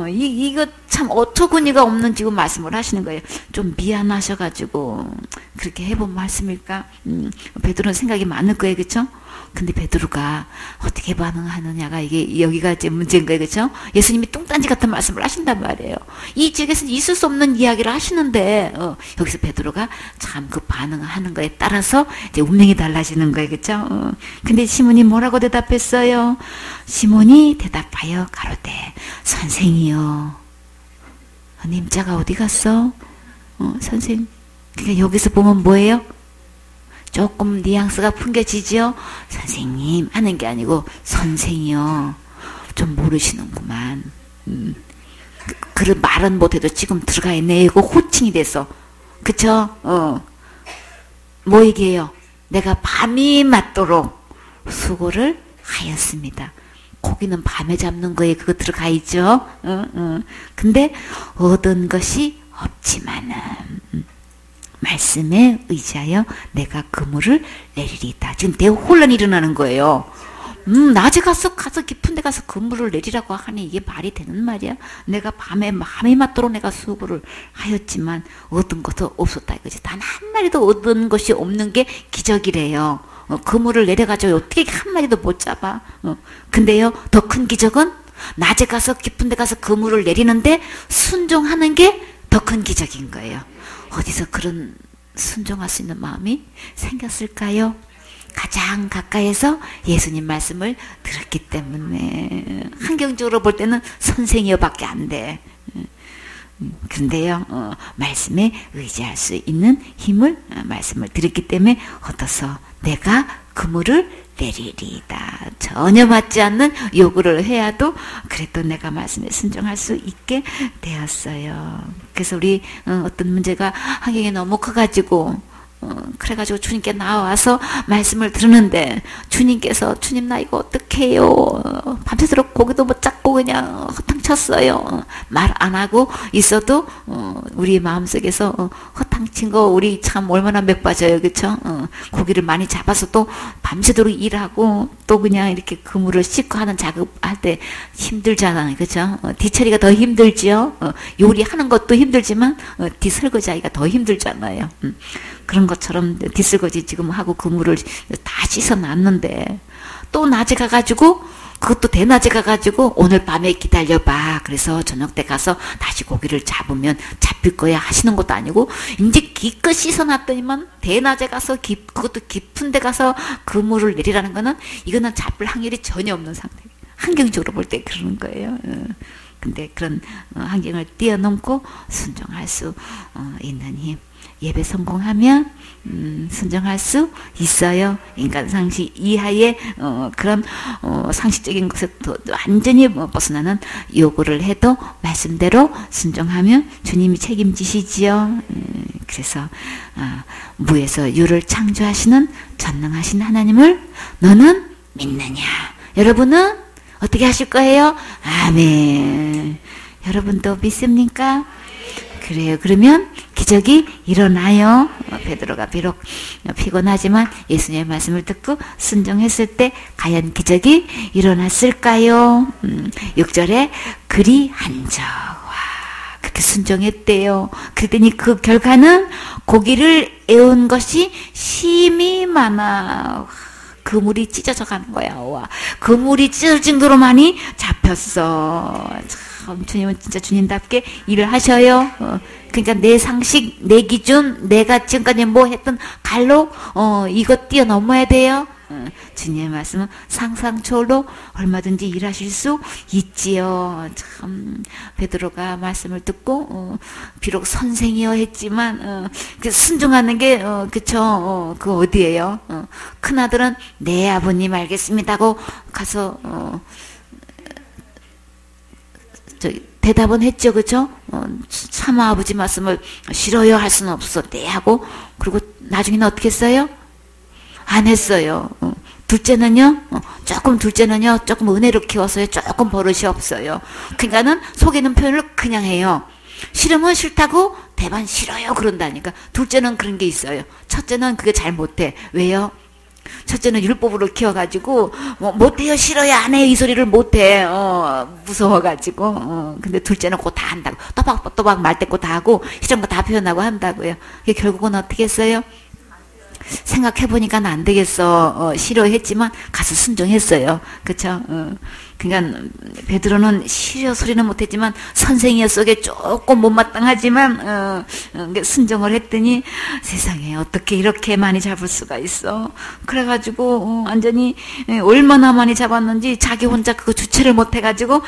Speaker 1: 이거 참 어처구니가 없는 지금 말씀을 하시는 거예요. 좀 미안하셔가지고 그렇게 해본 말씀일까? 베드로는 생각이 많을 거예요, 그렇죠? 근데 베드로가 어떻게 반응하느냐가 이게 여기가 이제 문제인 거예요, 그렇죠? 예수님이 뚱딴지 같은 말씀을 하신단 말이에요. 이 지역에서 있을 수 없는 이야기를 하시는데 여기서 베드로가 참 그 반응하는 거에 따라서 이제 운명이 달라지는 거예요, 그렇죠? 근데 시몬이 뭐라고 대답했어요? 시몬이 대답하여 가로되 선생이요. 님자가 어디 갔어? 선생. 그러니까 여기서 보면 뭐예요? 조금 뉘앙스가 풍겨지죠? 선생님 하는 게 아니고 선생이요. 좀 모르시는구만. 그런 말은 못해도 지금 들어가 있네. 이거 호칭이 돼서. 그쵸? 뭐 얘기해요? 내가 밤이 맞도록 수고를 하였습니다. 고기는 밤에 잡는 거에 그거 들어가 있죠? 근데 얻은 것이 없지만은 말씀에 의지하여 내가 그물을 내리리다. 지금 대혼란이 일어나는 거예요. 낮에 가서 깊은 데 가서 그물을 내리라고 하니 이게 말이 되는 말이야? 내가 밤에 맞도록 내가 수고를 하였지만 얻은 것도 없었다 이거지. 단 한 마리도 얻은 것이 없는 게 기적이래요. 그물을 내려가지고 어떻게 한 마리도 못 잡아. 근데요, 더 큰 기적은 낮에 가서 깊은 데 가서 그물을 내리는데 순종하는 게 더 큰 기적인 거예요. 어디서 그런 순종할 수 있는 마음이 생겼을까요? 가장 가까이에서 예수님 말씀을 들었기 때문에. 환경적으로 볼 때는 선생이여밖에 안 돼. 그런데요, 말씀에 의지할 수 있는 힘을 말씀을 드렸기 때문에 얻어서 내가 그물을 내리리이다. 전혀 맞지 않는 요구를 해야도 그래도 내가 말씀에 순종할 수 있게 되었어요. 그래서 우리 어떤 문제가 환경이 너무 커가지고 그래가지고 주님께 나와서 말씀을 들었는데 주님께서 주님 나 이거 어떡해요. 밤새도록 고기도 못 잡고 그냥 허탕쳤어요. 말 안 하고 있어도 우리 마음속에서 허탕친 거 우리 참 얼마나 맥 빠져요. 그쵸? 고기를 많이 잡아서 또 밤새도록 일하고 또 그냥 이렇게 그물을 씻고 하는 작업할 때 힘들잖아요. 그쵸? 뒤처리가 더 힘들지요. 요리하는 것도 힘들지만 뒤설거지하기가 더 힘들잖아요. 그런 것처럼 뒷설거지 지금 하고 그물을 다 씻어놨는데 또 낮에 가가지고 그것도 대낮에 가가지고 오늘 밤에 기다려봐. 그래서 저녁 때 가서 다시 고기를 잡으면 잡힐 거야 하시는 것도 아니고 이제 기껏 씻어놨더니만 대낮에 가서 그것도 깊은 데 가서 그물을 내리라는 거는 이거는 잡힐 확률이 전혀 없는 상태. 환경적으로 볼 때 그러는 거예요. 근데 그런 환경을 뛰어넘고 순종할 수 있는 힘. 예배 성공하면 순종할 수 있어요. 인간 상식 이하의 그런 상식적인 것에 완전히 벗어나는 요구를 해도 말씀대로 순종하면 주님이 책임지시지요. 그래서 무에서 유를 창조하시는 전능하신 하나님을 너는 믿느냐? 여러분은 어떻게 하실 거예요? 아멘. 여러분도 믿습니까? 그래요. 그러면 기적이 일어나요. 베드로가 비록 피곤하지만 예수님의 말씀을 듣고 순종했을 때 과연 기적이 일어났을까요? 6절에 그리 한적. 그렇게 순종했대요. 그랬더니 그 결과는 고기를 애운 것이 심히 많아. 그물이 찢어져 가는 거야. 와, 그물이 찢어질 정도로 많이 잡혔어. 참 주님은 진짜 주님답게 일을 하셔요. 그러니까 내 상식, 내 기준, 내가 지금까지 뭐 했던 갈로 이거 뛰어넘어야 돼요. 주님의 말씀은 상상 초월로 얼마든지 일하실 수 있지요. 참 베드로가 말씀을 듣고 비록 선생이여 했지만 그 순종하는 게 그쵸. 그 어디예요? 큰 아들은 네 아버님 알겠습니다 하고 가서 대답은 했죠. 그쵸? 차마 아버지 말씀을 싫어요 할 수는 없어. 네 하고 그리고 나중에는 어떻게 했어요? 안 했어요. 둘째는요, 둘째는요, 조금 은혜로 키워서요, 조금 버릇이 없어요. 그러니까는 속이는 표현을 그냥 해요. 싫으면 싫다고, 대반 싫어요, 그런다니까. 둘째는 그런 게 있어요. 첫째는 그게 잘 못해. 왜요? 첫째는 율법으로 키워가지고 못해요, 싫어요, 안 해요 이 소리를 못해. 무서워가지고. 근데 둘째는 그거 다 한다고. 또박 말 때 거 다 하고 싫은 거 다 표현하고 한다고요. 결국은 어떻게 했어요? 생각해보니까 안 되겠어. 싫어했지만 가서 순종했어요. 그쵸? 그러니까 베드로는 싫어 소리는 못했지만 선생이어 속에 조금 못마땅하지만 순종을 했더니 세상에 어떻게 이렇게 많이 잡을 수가 있어. 그래가지고 완전히 얼마나 많이 잡았는지 자기 혼자 그거 주체를 못해가지고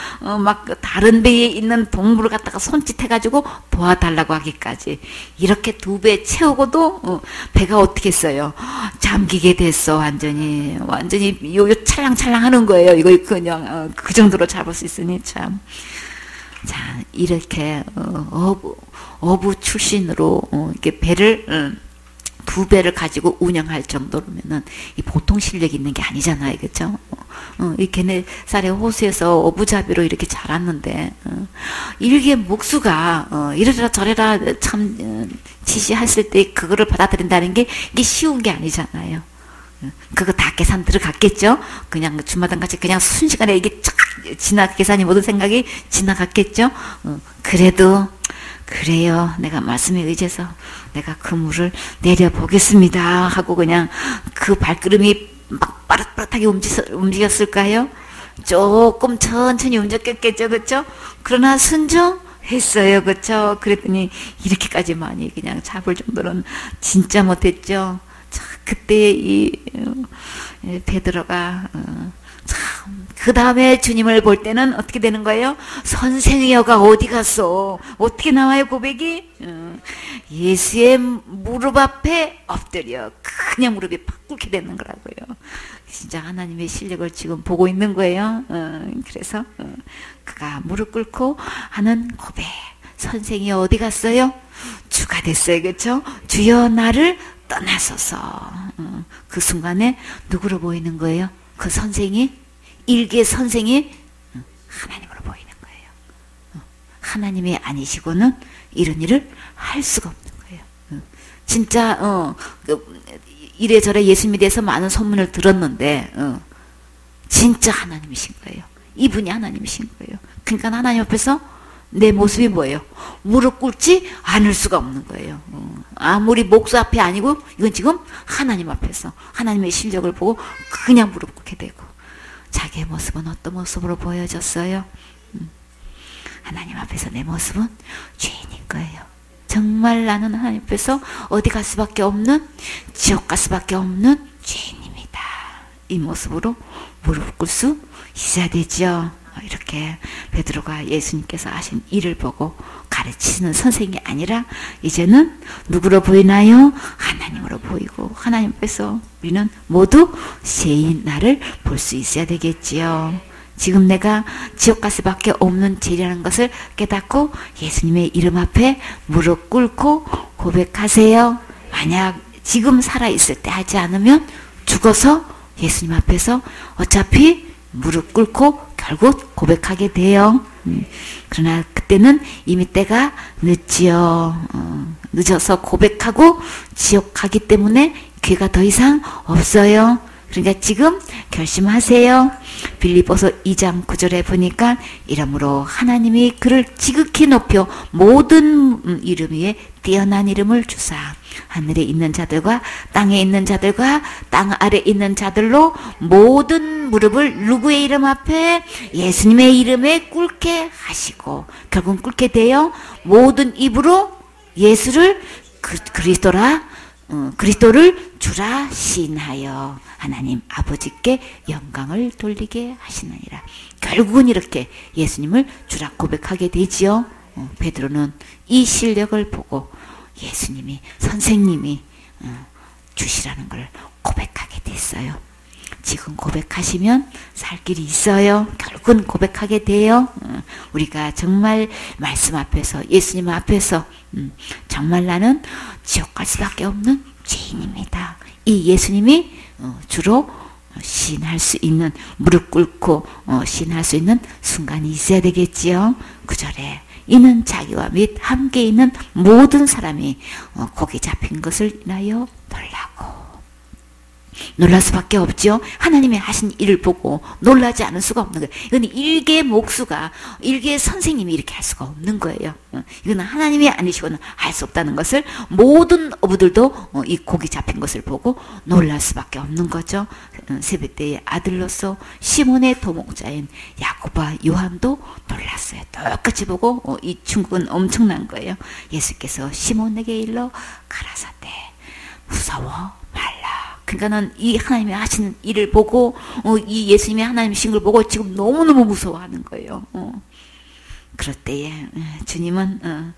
Speaker 1: 막 다른 배에 있는 동물을 갖다가 손짓해가지고 도와달라고 하기까지 이렇게 2배 채우고도 배가 어떻게 했어요? 잠기게 됐어. 완전히 요 찰랑찰랑 하는 거예요. 이거 그냥 그 정도로 잡을 수 있으니 참. 자, 이렇게 어부 출신으로 이렇게 배를 2배를 가지고 운영할 정도로면은 이 보통 실력이 있는 게 아니잖아요, 그렇죠? 이 게네사렛 호수에서 어부잡이로 이렇게 자랐는데 일개 목수가 이래라 저래라 참 지시했을 때 그거를 받아들인다는 게 이게 쉬운 게 아니잖아요. 그거 다 계산 들어갔겠죠? 그냥 주마등 같이 그냥 순식간에 이게 쫙 계산이 모든 생각이 지나갔겠죠? 그래도 그래요. 내가 말씀에 의지해서 내가 그 물을 내려보겠습니다. 하고 그냥 그 발걸음이 막 빠릇빠릇하게 움직였을까요? 조금 천천히 움직였겠죠. 그쵸? 그러나 순종했어요. 그쵸? 그랬더니 이렇게까지 많이 그냥 잡을 정도는 진짜 못했죠. 자, 그때 이 베드로가 참, 그 다음에 주님을 볼 때는 어떻게 되는 거예요? 선생이여가 어디 갔어? 어떻게 나와요, 고백이? 예수의 무릎 앞에 엎드려. 그냥 무릎이 팍 꿇게 되는 거라고요. 진짜 하나님의 실력을 지금 보고 있는 거예요. 그래서 그가 무릎 꿇고 하는 고백. 선생이 어디 갔어요? 주가 됐어요. 그렇죠? 주여 나를 떠나소서. 그 순간에 누구로 보이는 거예요? 그 선생이 일개 선생이 하나님으로 보이는 거예요. 하나님이 아니시고는 이런 일을 할 수가 없는 거예요. 진짜 이래저래 예수님에 대해서 많은 소문을 들었는데 진짜 하나님이신 거예요. 이분이 하나님이신 거예요. 그러니까 하나님 앞에서 내 모습이 뭐예요? 무릎 꿇지 않을 수가 없는 거예요. 아무리 목수 앞에 아니고 이건 지금 하나님 앞에서 하나님의 실력을 보고 그냥 무릎 꿇게 되고 자기의 모습은 어떤 모습으로 보여졌어요? 하나님 앞에서 내 모습은 죄인인 거예요. 정말 나는 하나님 앞에서 어디 갈 수밖에 없는 지옥 갈 수밖에 없는 죄인입니다. 이 모습으로 무릎 꿇을 수 있어야 되죠. 이렇게 베드로가 예수님께서 하신 일을 보고 가르치는 선생이 아니라 이제는 누구로 보이나요? 하나님으로 보이고 하나님 앞에서 우리는 모두 죄인 나를 볼 수 있어야 되겠지요. 지금 내가 지옥 갈 수밖에 없는 죄라는 것을 깨닫고 예수님의 이름 앞에 무릎 꿇고 고백하세요. 만약 지금 살아있을 때 하지 않으면 죽어서 예수님 앞에서 어차피 무릎 꿇고 결국 고백하게 돼요. 그러나 그때는 이미 때가 늦지요. 늦어서 고백하고 지옥 가기 때문에 기회가 더 이상 없어요. 그러니까 지금 결심하세요. 빌립보서 2장 9절에 보니까 이러므로 하나님이 그를 지극히 높여 모든 이름 위에 뛰어난 이름을 주사 하늘에 있는 자들과 땅에 있는 자들과 땅 아래 있는 자들로 모든 무릎을 누구의 이름 앞에? 예수님의 이름에 꿇게 하시고 결국 꿇게 돼요. 모든 입으로 예수를 그리스도를 주라 시인하여 하나님 아버지께 영광을 돌리게 하시느니라. 결국은 이렇게 예수님을 주라 고백하게 되지요. 베드로는 이 실력을 보고 예수님이 선생님이 주시라는 걸 고백하게 됐어요. 지금 고백하시면 살 길이 있어요. 결국은 고백하게 돼요. 우리가 정말 말씀 앞에서 예수님 앞에서 정말 나는 지옥 갈 수밖에 없는 죄인입니다. 이 예수님이 주로 시인할 수 있는 무릎 꿇고 시인할 수 있는 순간이 있어야 되겠지요. 9절에 이는 자기와 및 함께 있는 모든 사람이 고기 잡힌 것을 인하여 놀라고 놀랄 수밖에 없죠. 하나님의 하신 일을 보고 놀라지 않을 수가 없는 거예요. 이건 일개 목수가, 일개 선생님이 이렇게 할 수가 없는 거예요. 이건 하나님이 아니시고는 할 수 없다는 것을 모든 어부들도 이 고기 잡힌 것을 보고 놀랄 수밖에 없는 거죠. 세베대의 아들로서 시몬의 도목자인 야고보와 요한도 놀랐어요. 똑같이 보고 이 충격은 엄청난 거예요. 예수께서 시몬에게 일러 가라사대 무서워 말라. 그러니까는 이 하나님이 하시는 일을 보고 이 예수님의 하나님이신 걸 보고 지금 너무너무 무서워하는 거예요. 그럴 때에 주님은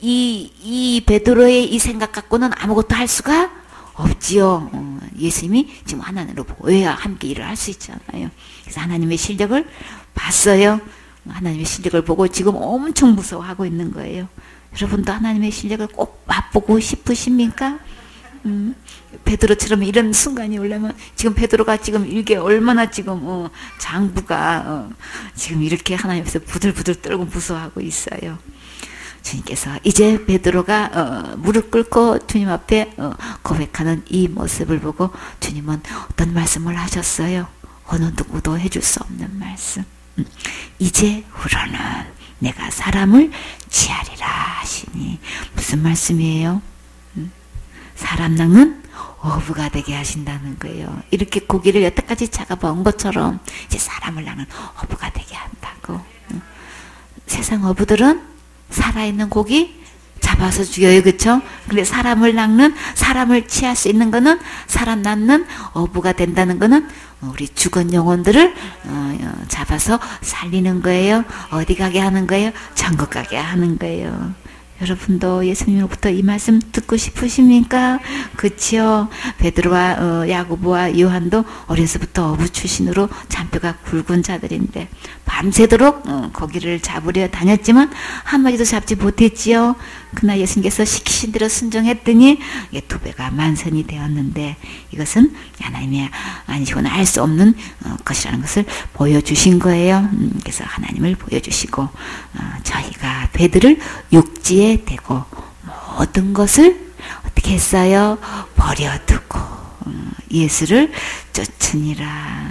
Speaker 1: 이 베드로의 이 생각 갖고는 아무것도 할 수가 없지요. 예수님이 지금 하나님으로 보여야 함께 일을 할 수 있잖아요. 그래서 하나님의 실력을 봤어요. 하나님의 실력을 보고 지금 엄청 무서워하고 있는 거예요. 여러분도 하나님의 실력을 꼭 맛보고 싶으십니까? 베드로처럼 이런 순간이 오려면 지금 베드로가 지금 이게 얼마나 지금 장부가 지금 이렇게 하나님 앞에서 부들부들 떨고 무서워하고 있어요. 주님께서 이제 베드로가 무릎 꿇고 주님 앞에 고백하는 이 모습을 보고 주님은 어떤 말씀을 하셨어요? 어느 누구도 해줄 수 없는 말씀. 이제후로는 내가 사람을 취하리라 하시니. 무슨 말씀이에요? 사람 낚는 어부가 되게 하신다는 거예요. 이렇게 고기를 여태까지 잡아본 것처럼 이제 사람을 낚는 어부가 되게 한다고. 세상 어부들은 살아있는 고기 잡아서 죽여요. 그쵸? 근데 사람을 낚는, 사람을 취할 수 있는 거는, 사람 낚는 어부가 된다는 거는 우리 죽은 영혼들을 잡아서 살리는 거예요. 어디 가게 하는 거예요? 천국 가게 하는 거예요. 여러분도 예수님으로부터 이 말씀 듣고 싶으십니까? 그치요? 베드로와 야고보와 요한도 어려서부터 어부 출신으로 잔뼈가 굵은 자들인데 밤새도록 고기를 잡으려 다녔지만 한 마리도 잡지 못했지요. 그러나 예수님께서 시키신 대로 순종했더니 이게 2배가 만선이 되었는데 이것은 하나님이 아니시고는 알 수 없는 것이라는 것을 보여주신 거예요. 그래서 하나님을 보여주시고 저희가 배들을 육지에 대고 모든 것을 어떻게 했어요? 버려두고 예수를 쫓으니라.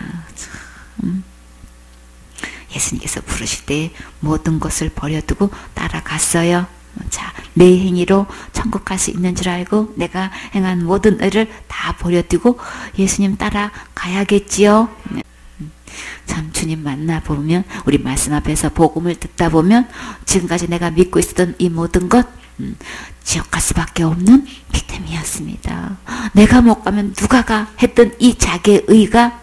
Speaker 1: 예수님께서 부르실 때 모든 것을 버려두고 따라갔어요. 자, 내 행위로 천국 갈 수 있는 줄 알고 내가 행한 모든 의를 다 버려두고 예수님 따라가야겠지요. 참 주님 만나보면 우리 말씀 앞에서 복음을 듣다 보면 지금까지 내가 믿고 있었던 이 모든 것 지옥 갈 수밖에 없는 믿음이었습니다. 내가 못 가면 누가 가 했던 이 자기의 의가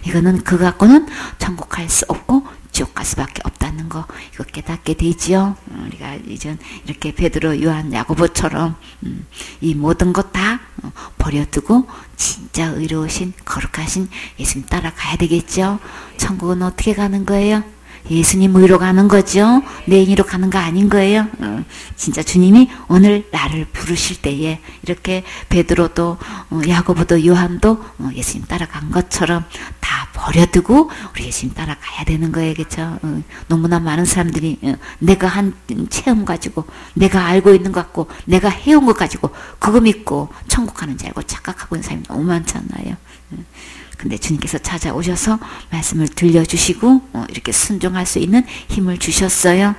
Speaker 1: 이거는 그거 갖고는 천국 갈 수 없고 지옥 갈 수밖에 없다는 거 이거 깨닫게 되지요. 우리가 이젠 이렇게 베드로, 요한, 야고보처럼 이 모든 것 다 버려두고 진짜 의로우신 거룩하신 예수님 따라가야 되겠죠. 천국은 어떻게 가는 거예요? 예수님 의로 가는 거죠. 내 행위로 가는 거 아닌 거예요. 진짜 주님이 오늘 나를 부르실 때에 이렇게 베드로도 야고보도 요한도 예수님 따라간 것처럼 다 버려두고 우리 예수님 따라가야 되는 거예요. 그렇죠? 너무나 많은 사람들이 내가 한 체험 가지고 내가 알고 있는 것 같고 내가 해온 것 가지고 그거 믿고 천국 가는 줄 알고 착각하고 있는 사람이 너무 많잖아요. 근데 주님께서 찾아오셔서 말씀을 들려주시고 이렇게 순종할 수 있는 힘을 주셨어요.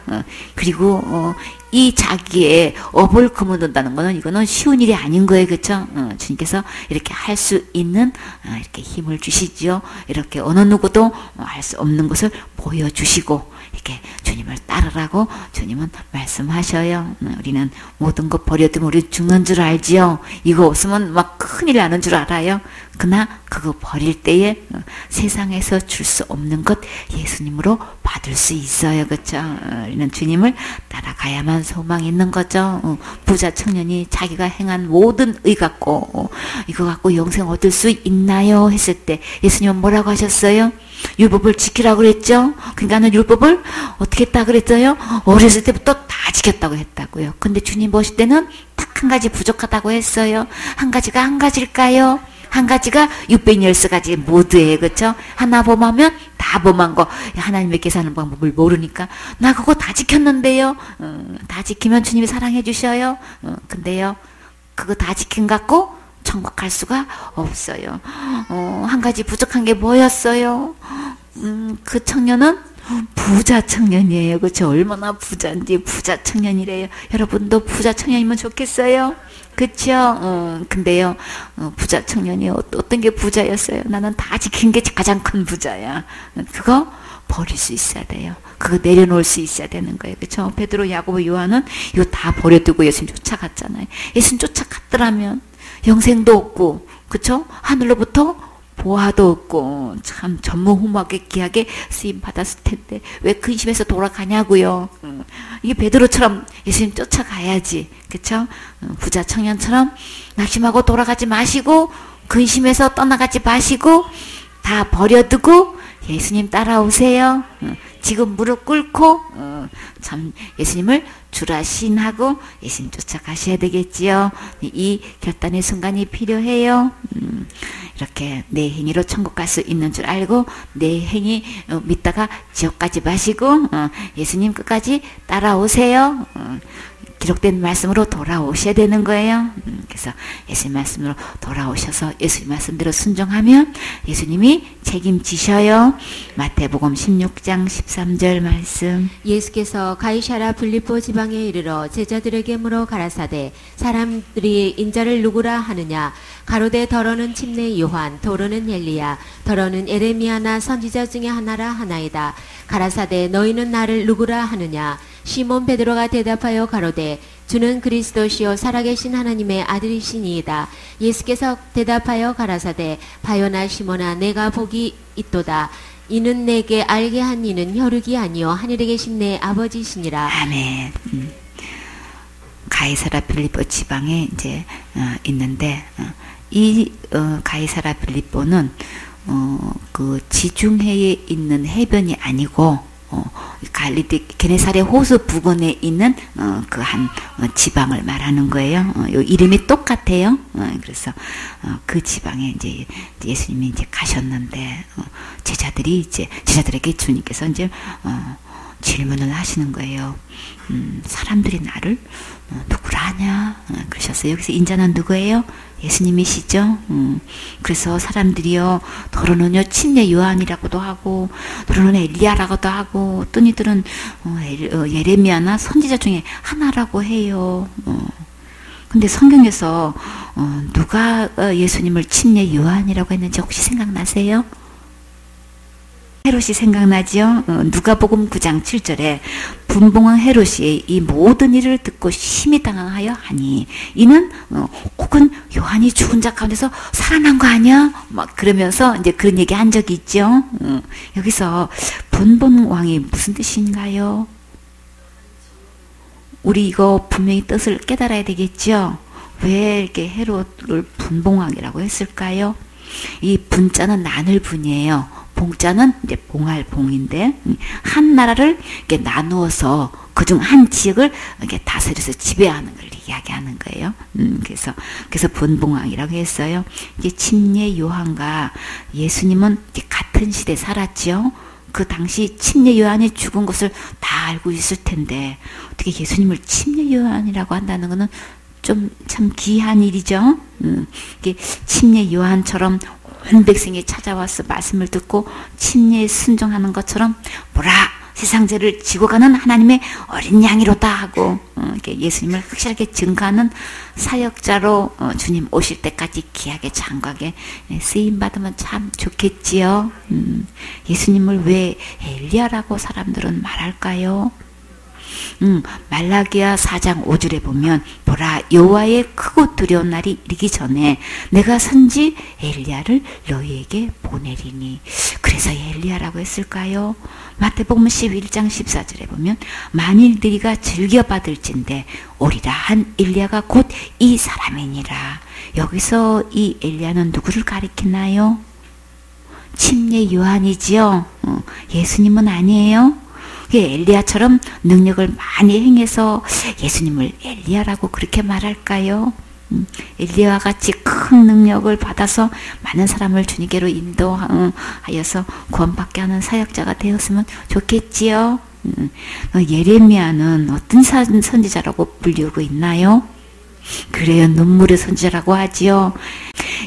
Speaker 1: 그리고 이 자기의 업을 거머든다는 거는 이거는 쉬운 일이 아닌 거예요. 그렇죠? 주님께서 이렇게 할 수 있는 이렇게 힘을 주시지요. 이렇게 어느 누구도 할 수 없는 것을 보여주시고 이렇게 주님을 따르라고 주님은 말씀하셔요. 우리는 모든 것 버려두면 우리 죽는 줄 알지요. 이거 없으면 막 큰일 나는 줄 알아요. 그러나 그거 버릴 때에 세상에서 줄 수 없는 것 예수님으로 받을 수 있어요. 그렇죠? 우리는 주님을 따라가야만 소망이 있는 거죠. 부자 청년이 자기가 행한 모든 의 갖고 이거 갖고 영생 얻을 수 있나요? 했을 때 예수님은 뭐라고 하셨어요? 율법을 지키라고 그랬죠. 그러니까는 율법을 어떻게 했다 그랬어요? 어렸을 때부터 다 지켰다고 했다고요. 근데 주님 보실 때는 딱 한 가지 부족하다고 했어요. 한 가지가 한 가지일까요? 한 가지가 613가지 모두예요. 그렇죠? 하나 범하면 다 범한 거. 하나님의 계산하는 방법을 모르니까 나 그거 다 지켰는데요. 다 지키면 주님이 사랑해 주셔요. 근데요. 그거 다 지킨 것 같고 천국 갈 수가 없어요. 한 가지 부족한 게 뭐였어요? 그 청년은 부자 청년이에요. 그렇죠? 얼마나 부자인지 부자 청년이래요. 여러분도 부자 청년이면 좋겠어요? 그렇죠? 근데요, 부자 청년이 어떤 게 부자였어요? 나는 다 지킨 게 가장 큰 부자야. 그거 버릴 수 있어야 돼요. 그거 내려놓을 수 있어야 되는 거예요. 그렇죠? 베드로, 야고보, 요한은 이거 다 버려두고 예수님 쫓아갔잖아요. 예수님 쫓아갔더라면 영생도 없고, 그렇죠? 하늘로부터 보화도 없고 참 전무후무하게 귀하게 쓰임 받았을 텐데 왜 근심해서 돌아가냐고요. 이게 베드로처럼 예수님 쫓아가야지, 그렇죠? 부자 청년처럼 낙심하고 돌아가지 마시고 근심해서 떠나가지 마시고 다 버려두고 예수님 따라오세요. 지금 무릎 꿇고 참 예수님을 주라 신하고 예수님 쫓아가셔야 되겠지요. 이 결단의 순간이 필요해요. 이렇게 내 행위로 천국 갈 수 있는 줄 알고 내 행위 믿다가 지옥 가지 마시고 예수님 끝까지 따라오세요. 기록된 말씀으로 돌아오셔야 되는 거예요. 그래서 예수님 말씀으로 돌아오셔서 예수님 말씀대로 순종하면 예수님이 책임지셔요. 마태복음 16장 13절 말씀.
Speaker 2: 예수께서 가이사랴 빌립보 지방에 이르러 제자들에게 물어 가라사대 사람들이 인자를 누구라 하느냐 가로되 더러는 침례 요한 더러는 엘리야 더러는 에레미야나 선지자 중에 하나라 하나이다. 가라사대 너희는 나를 누구라 하느냐 시몬 베드로가 대답하여 가로되 주는 그리스도시요 살아계신 하나님의 아들이시니이다. 예수께서 대답하여 가라사대 바요나 시몬아 내가 복이 있도다. 이는 내게 알게 한 이는 혈육이 아니요 하늘에 계신 내 아버지시니라.
Speaker 1: 아멘. 가이사랴 빌립보 지방에 이제 있는데 이 가이사랴 빌립보는 그 지중해에 있는 해변이 아니고 갈릴리 게네사렛 호수 부근에 있는 그 한 지방을 말하는 거예요. 요 이름이 똑같아요. 그래서 그 지방에 이제 예수님이 이제 가셨는데 제자들에게 주님께서 이제 질문을 하시는 거예요. 사람들이 나를 누구라 하냐? 그러셨어요. 여기서 인자는 누구예요? 예수님이시죠. 그래서 사람들이요, 더러는요 침례 요한이라고도 하고, 더러는 엘리야라고도 하고, 어떤 이들은 예레미야나 선지자 중에 하나라고 해요. 근데 성경에서 누가 예수님을 침례 요한이라고 했는지 혹시 생각나세요? 헤롯이 생각나지요? 누가복음 9장 7절에 분봉왕 헤롯이 이 모든 일을 듣고 심히 당황하여 하니 이는 혹은 요한이 죽은 자 가운데서 살아난 거 아니야? 막 그러면서 이제 그런 얘기 한 적이 있죠. 여기서 분봉왕이 무슨 뜻인가요? 우리 이거 분명히 뜻을 깨달아야 되겠죠. 왜 이렇게 헤롯을 분봉왕이라고 했을까요? 이 분자는 나눌 분이에요. 봉자는 이제 봉할봉인데 한 나라를 이렇게 나누어서 그중 한 지역을 이렇게 다스려서 지배하는 걸 이야기하는 거예요. 그래서 분봉왕이라고 했어요. 이제 침례 요한과 예수님은 이제 같은 시대에 살았죠. 그 당시 침례 요한이 죽은 것을 다 알고 있을 텐데 어떻게 예수님을 침례 요한이라고 한다는 것은 좀 참 귀한 일이죠. 이게 침례 요한처럼 온 백성이 찾아와서 말씀을 듣고 침례에 순종하는 것처럼 보라 세상 죄를 지고 가는 하나님의 어린 양이로다 하고 이렇게 예수님을 확실하게 증거하는 사역자로 주님 오실 때까지 귀하게 장구하게 쓰임 받으면 참 좋겠지요. 예수님을 왜 엘리야라고 사람들은 말할까요? 말라기야 4장 5절에 보면 보라 여호와의 크고 두려운 날이 이르기 전에 내가 선지 엘리야를 너희에게 보내리니 그래서 엘리야라고 했을까요? 마태복음 11장 14절에 보면 만일 너희가 즐겨받을진대 오리라 한 엘리야가 곧 이 사람이니라. 여기서 이 엘리야는 누구를 가리키나요? 침례 요한이지요. 예수님은 아니에요. 엘리야처럼 능력을 많이 행해서 예수님을 엘리야라고 그렇게 말할까요? 엘리야와 같이 큰 능력을 받아서 많은 사람을 주님께로 인도하여서 구원받게 하는 사역자가 되었으면 좋겠지요. 예레미야는 어떤 선지자라고 불리우고 있나요? 그래요. 눈물의 선지자라고 하지요.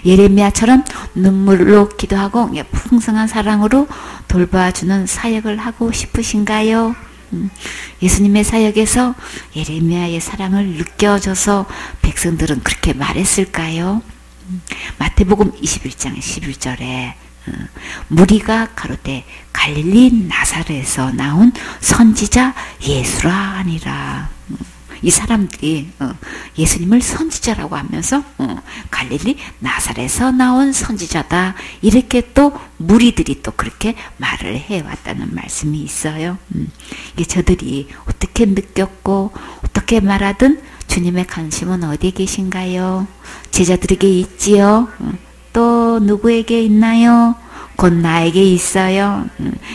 Speaker 1: 예레미야처럼 눈물로 기도하고 풍성한 사랑으로 돌봐주는 사역을 하고 싶으신가요? 예수님의 사역에서 예레미야의 사랑을 느껴져서 백성들은 그렇게 말했을까요? 마태복음 21장 11절에 무리가 가로되 갈릴리 나사렛에서 나온 선지자 예수라 하니라. 이 사람들이 예수님을 선지자라고 하면서 갈릴리 나사렛에서 나온 선지자다, 이렇게 또 무리들이 또 그렇게 말을 해왔다는 말씀이 있어요. 이게 저들이 어떻게 느꼈고 어떻게 말하든 주님의 관심은 어디에 계신가요? 제자들에게 있지요. 또 누구에게 있나요? 곧 나에게 있어요.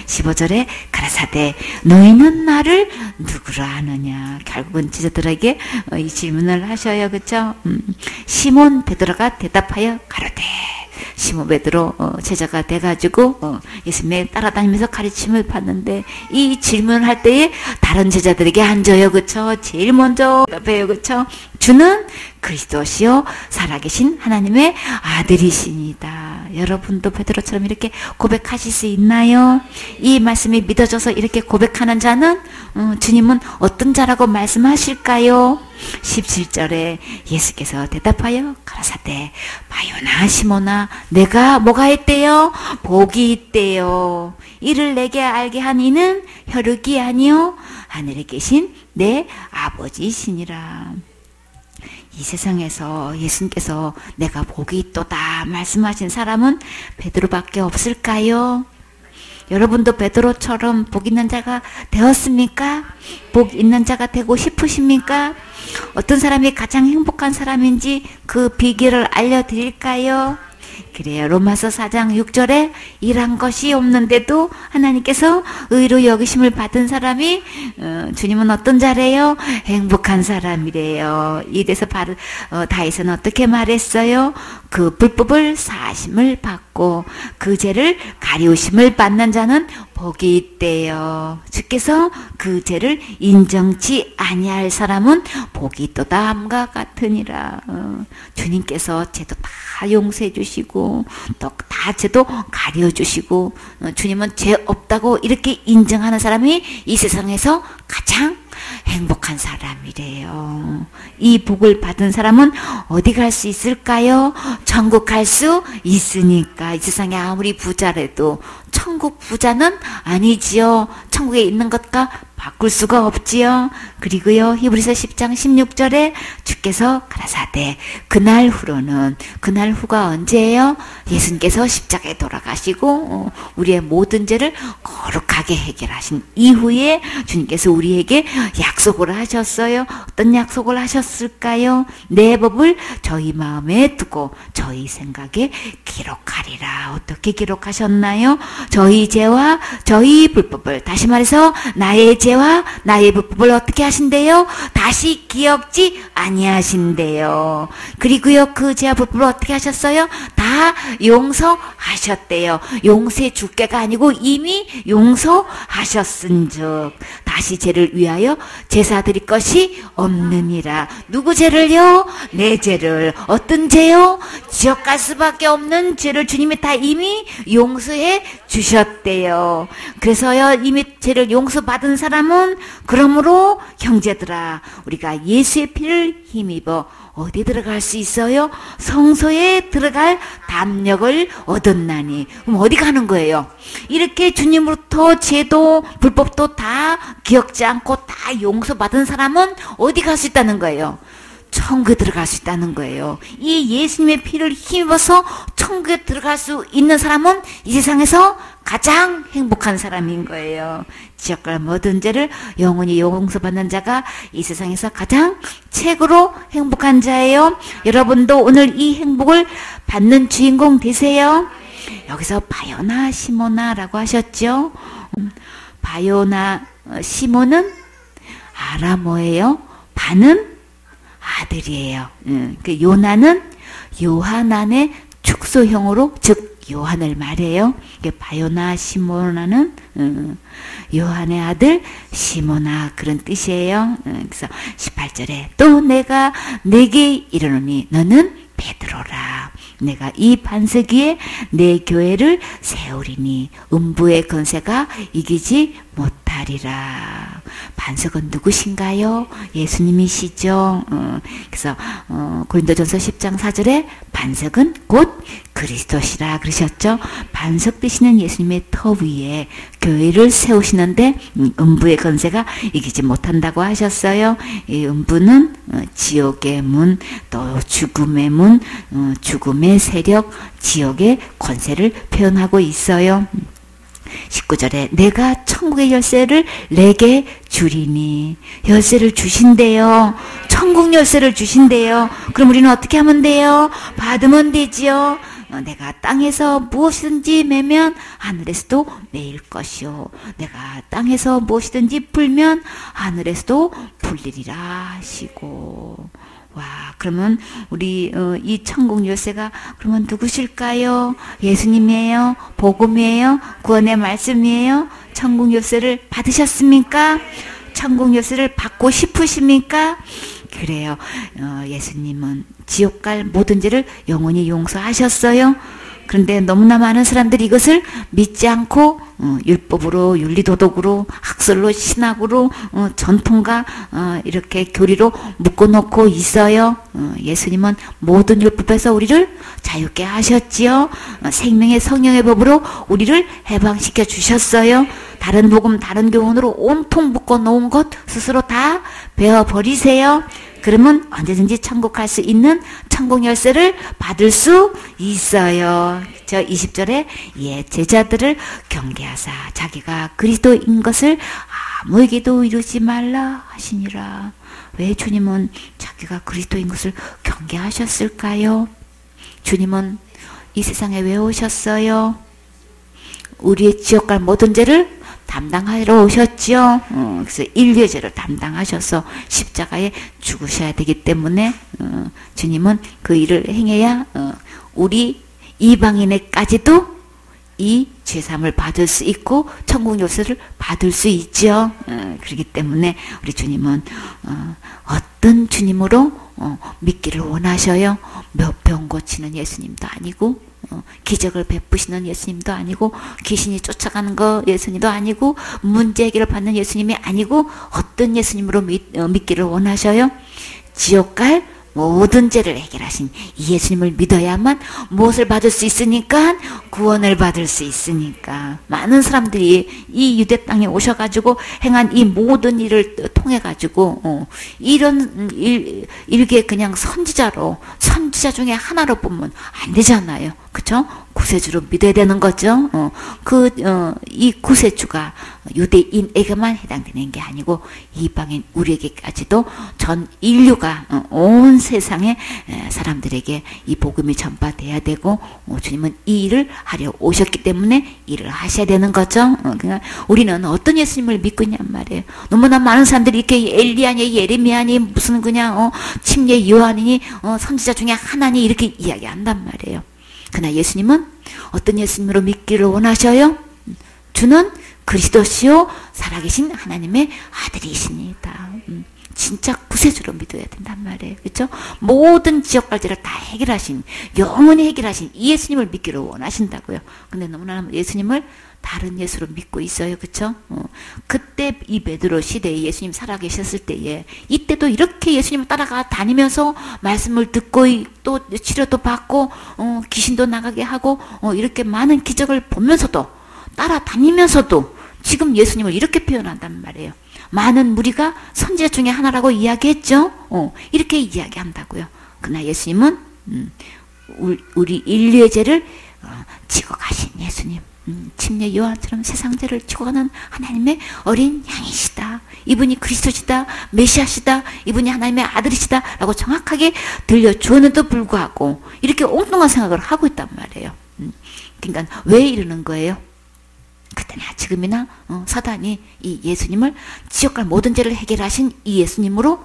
Speaker 1: 15절에 가라사대 너희는 나를 누구라 하느냐. 결국은 제자들에게 이 질문을 하셔요. 그렇죠? 시몬 베드로가 대답하여 가로되, 시몬 베드로 제자가 돼가지고 예수님의 따라다니면서 가르침을 받는데 이 질문을 할 때에 다른 제자들에게 앉아요. 그렇죠? 제일 먼저 대답해요. 그렇죠? 주는 그리스도시요 살아계신 하나님의 아들이시니다. 여러분도 베드로처럼 이렇게 고백하실 수 있나요? 이 말씀이 믿어져서 이렇게 고백하는 자는 주님은 어떤 자라고 말씀하실까요? 17절에 예수께서 대답하여 가라사대 바요나 시몬아 내가 뭐가 있대요? 복이 있대요. 이를 내게 알게 한 이는 혈육이 아니요 하늘에 계신 내 아버지시니라. 이 세상에서 예수님께서 내가 복이 있도다 말씀하신 사람은 베드로밖에 없을까요? 여러분도 베드로처럼 복 있는 자가 되었습니까? 복 있는 자가 되고 싶으십니까? 어떤 사람이 가장 행복한 사람인지 그 비결을 알려드릴까요? 그래요. 로마서 4장 6절에 일한 것이 없는데도 하나님께서 의로 여기심을 받은 사람이 주님은 어떤 자래요? 행복한 사람이래요. 이 데서 다윗은 어떻게 말했어요? 그 불법을 사하심을 받고 그 죄를 가리우심을 받는 자는 복이 있대요. 주께서 그 죄를 인정치 아니할 사람은 복이 있도다 함과 같으니라. 주님께서 죄도 다 용서해 주시고 또 다 죄도 가려 주시고 주님은 죄 없다고 이렇게 인정하는 사람이 이 세상에서 가장 행복한 사람이래요. 이 복을 받은 사람은 어디 갈 수 있을까요? 천국 갈 수 있으니까. 이 세상에 아무리 부자라도 천국 부자는 아니지요. 천국에 있는 것과 바꿀 수가 없지요. 그리고요 히브리서 10장 16절에 주께서 가라사대 그날 후로는, 그날 후가 언제예요? 예수님께서 십자가에 돌아가시고 우리의 모든 죄를 거룩하게 해결하신 이후에 주님께서 우리에게 약속을 하셨어요. 어떤 약속을 하셨을까요? 내 법을 저희 마음에 두고 저희 생각에 기록하리라. 어떻게 기록하셨나요? 저희 죄와 저희 불법을, 다시 말해서 나의 죄와 나의 불법을 어떻게 하신대요? 다시 기억지 아니하신대요. 그리고요 그 죄와 불법을 어떻게 하셨어요? 다 용서하셨대요. 용서의 주께가 아니고 이미 용서하셨은즉 다시 죄를 위하여 제사 드릴 것이 없느니라. 누구 죄를요? 내 죄를. 어떤 죄요? 지옥 갈 수밖에 없는 죄를 주님이 다 이미 용서해 주셨대요. 그래서요 이미 죄를 용서받은 사람은 그러므로 형제들아 우리가 예수의 피를 힘입어 어디 들어갈 수 있어요? 성소에 들어갈 담력을 얻었나니. 그럼 어디 가는 거예요? 이렇게 주님으로부터 죄도 불법도 다 기억지 않고 다 용서받은 사람은 어디 갈 수 있다는 거예요? 천국에 들어갈 수 있다는 거예요. 이 예수님의 피를 힘입어서 천국에 들어갈 수 있는 사람은 이 세상에서 가장 행복한 사람인 거예요. 지옥과 모든 죄를 영원히 용서받는 자가 이 세상에서 가장 최고로 행복한 자예요. 여러분도 오늘 이 행복을 받는 주인공 되세요. 여기서 바요나 시모나라고 하셨죠. 바요나 시몬은 아람어예요. 바는 아들이에요. 그 요나는 요하난의 축소형으로 즉 요한을 말해요. 바요나 시모나는 요한의 아들 시모나 그런 뜻이에요. 그래서 18절에 또 내가 내게 이르노니 너는 베드로라. 내가 이 반석 위에 내 교회를 세우리니 음부의 권세가 이기지 못하리라. 반석은 누구신가요? 예수님이시죠. 그래서 고린도전서 10장 4절에 반석은 곧 그리스도시라 그러셨죠. 반석 되시는 예수님의 터 위에 교회를 세우시는데 음부의 권세가 이기지 못한다고 하셨어요. 이 음부는 지옥의 문, 또 죽음의 문, 죽음의 세력, 지옥의 권세를 표현하고 있어요. 19절에 내가 천국의 열쇠를 내게 주리니 열쇠를 주신대요. 천국 열쇠를 주신대요. 그럼 우리는 어떻게 하면 돼요? 받으면 되지요. 내가 땅에서 무엇이든지 매면 하늘에서도 매일 것이요. 내가 땅에서 무엇이든지 풀면 하늘에서도 풀리리라 하시고. 와, 그러면 우리 이 천국 열쇠가 그러면 누구실까요? 예수님이에요? 복음이에요? 구원의 말씀이에요? 천국 열쇠를 받으셨습니까? 천국 열쇠를 받고 싶으십니까? 그래요. 예수님은 지옥 갈 모든 죄를 영원히 용서하셨어요. 그런데 너무나 많은 사람들이 이것을 믿지 않고 율법으로, 윤리도덕으로, 학설로, 신학으로, 전통과 이렇게 교리로 묶어놓고 있어요. 예수님은 모든 율법에서 우리를 자유케 하셨지요. 생명의 성령의 법으로 우리를 해방시켜 주셨어요. 다른 복음, 다른 교훈으로 온통 묶어놓은 것 스스로 다 베어버리세요. 그러면 언제든지 천국 갈 수 있는 천국 열쇠를 받을 수 있어요. 저 20절에 제자들을 경계하사 자기가 그리스도인 것을 아무에게도 이루지 말라 하시니라. 왜 주님은 자기가 그리스도인 것을 경계하셨을까요? 주님은 이 세상에 왜 오셨어요? 우리의 지옥 갈 모든 죄를 담당하러 오셨지요. 그래서 인류의 죄를 담당하셔서 십자가에 죽으셔야 되기 때문에 주님은 그 일을 행해야 우리 이방인에까지도 이 죄사함을 받을 수 있고 천국 열쇠를 받을 수 있죠. 그렇기 때문에 우리 주님은 어떤 주님으로 믿기를 원하셔요. 몇 병 고치는 예수님도 아니고 기적을 베푸시는 예수님도 아니고 귀신이 쫓아가는 거 예수님도 아니고 문제 해결을 받는 예수님이 아니고 어떤 예수님으로 믿기를 원하셔요? 지옥 갈 모든 죄를 해결하신 이 예수님을 믿어야만 무엇을 받을 수 있으니까? 구원을 받을 수 있으니까. 많은 사람들이 이 유대 땅에 오셔가지고 행한 이 모든 일을 통해가지고 이런 일개 그냥 선지자 중에 하나로 보면 안 되잖아요. 그쵸? 구세주로 믿어야 되는 거죠. 이 구세주가 유대인에게만 해당되는 게 아니고 이방인 우리에게까지도 전 인류가 온 세상의 사람들에게 이 복음이 전파돼야 되고 주님은 이 일을 하려 오셨기 때문에 일을 하셔야 되는 거죠. 그러니까 우리는 어떤 예수님을 믿고 있냔 말이에요. 너무나 많은 사람들이 이렇게 엘리야니 예레미야니 무슨 그냥 침례 요한이니 선지자 중에 하나니 이렇게 이야기한단 말이에요. 그러나 예수님은 어떤 예수님으로 믿기를 원하셔요? 주는 그리스도시요 살아계신 하나님의 아들이십니다. 진짜 구세주로 믿어야 된단 말이에요. 그렇죠? 모든 지역 갈제를 다 해결하신 영원히 해결하신 이 예수님을 믿기를 원하신다고요. 근데 너무나 예수님을 다른 예수로 믿고 있어요. 그렇죠? 그때 이 베드로 시대에 예수님 살아계셨을 때에 이때도 이렇게 예수님을 따라가 다니면서 말씀을 듣고 또 치료도 받고 귀신도 나가게 하고 이렇게 많은 기적을 보면서도 따라다니면서도 지금 예수님을 이렇게 표현한단 말이에요. 많은 무리가 선지자 중에 하나라고 이야기했죠. 이렇게 이야기한다고요. 그러나 예수님은 우리 인류의 죄를 지고 가신 예수님. 침례 요한처럼 세상 죄를 지고 가는 하나님의 어린 양이시다. 이분이 그리스도시다. 메시아시다. 이분이 하나님의 아들이시다. 라고 정확하게 들려주었는데도 불구하고 이렇게 엉뚱한 생각을 하고 있단 말이에요. 그러니까 왜 이러는 거예요? 그때나 지금이나 사단이 이 예수님을 지옥 갈 모든 죄를 해결하신 이 예수님으로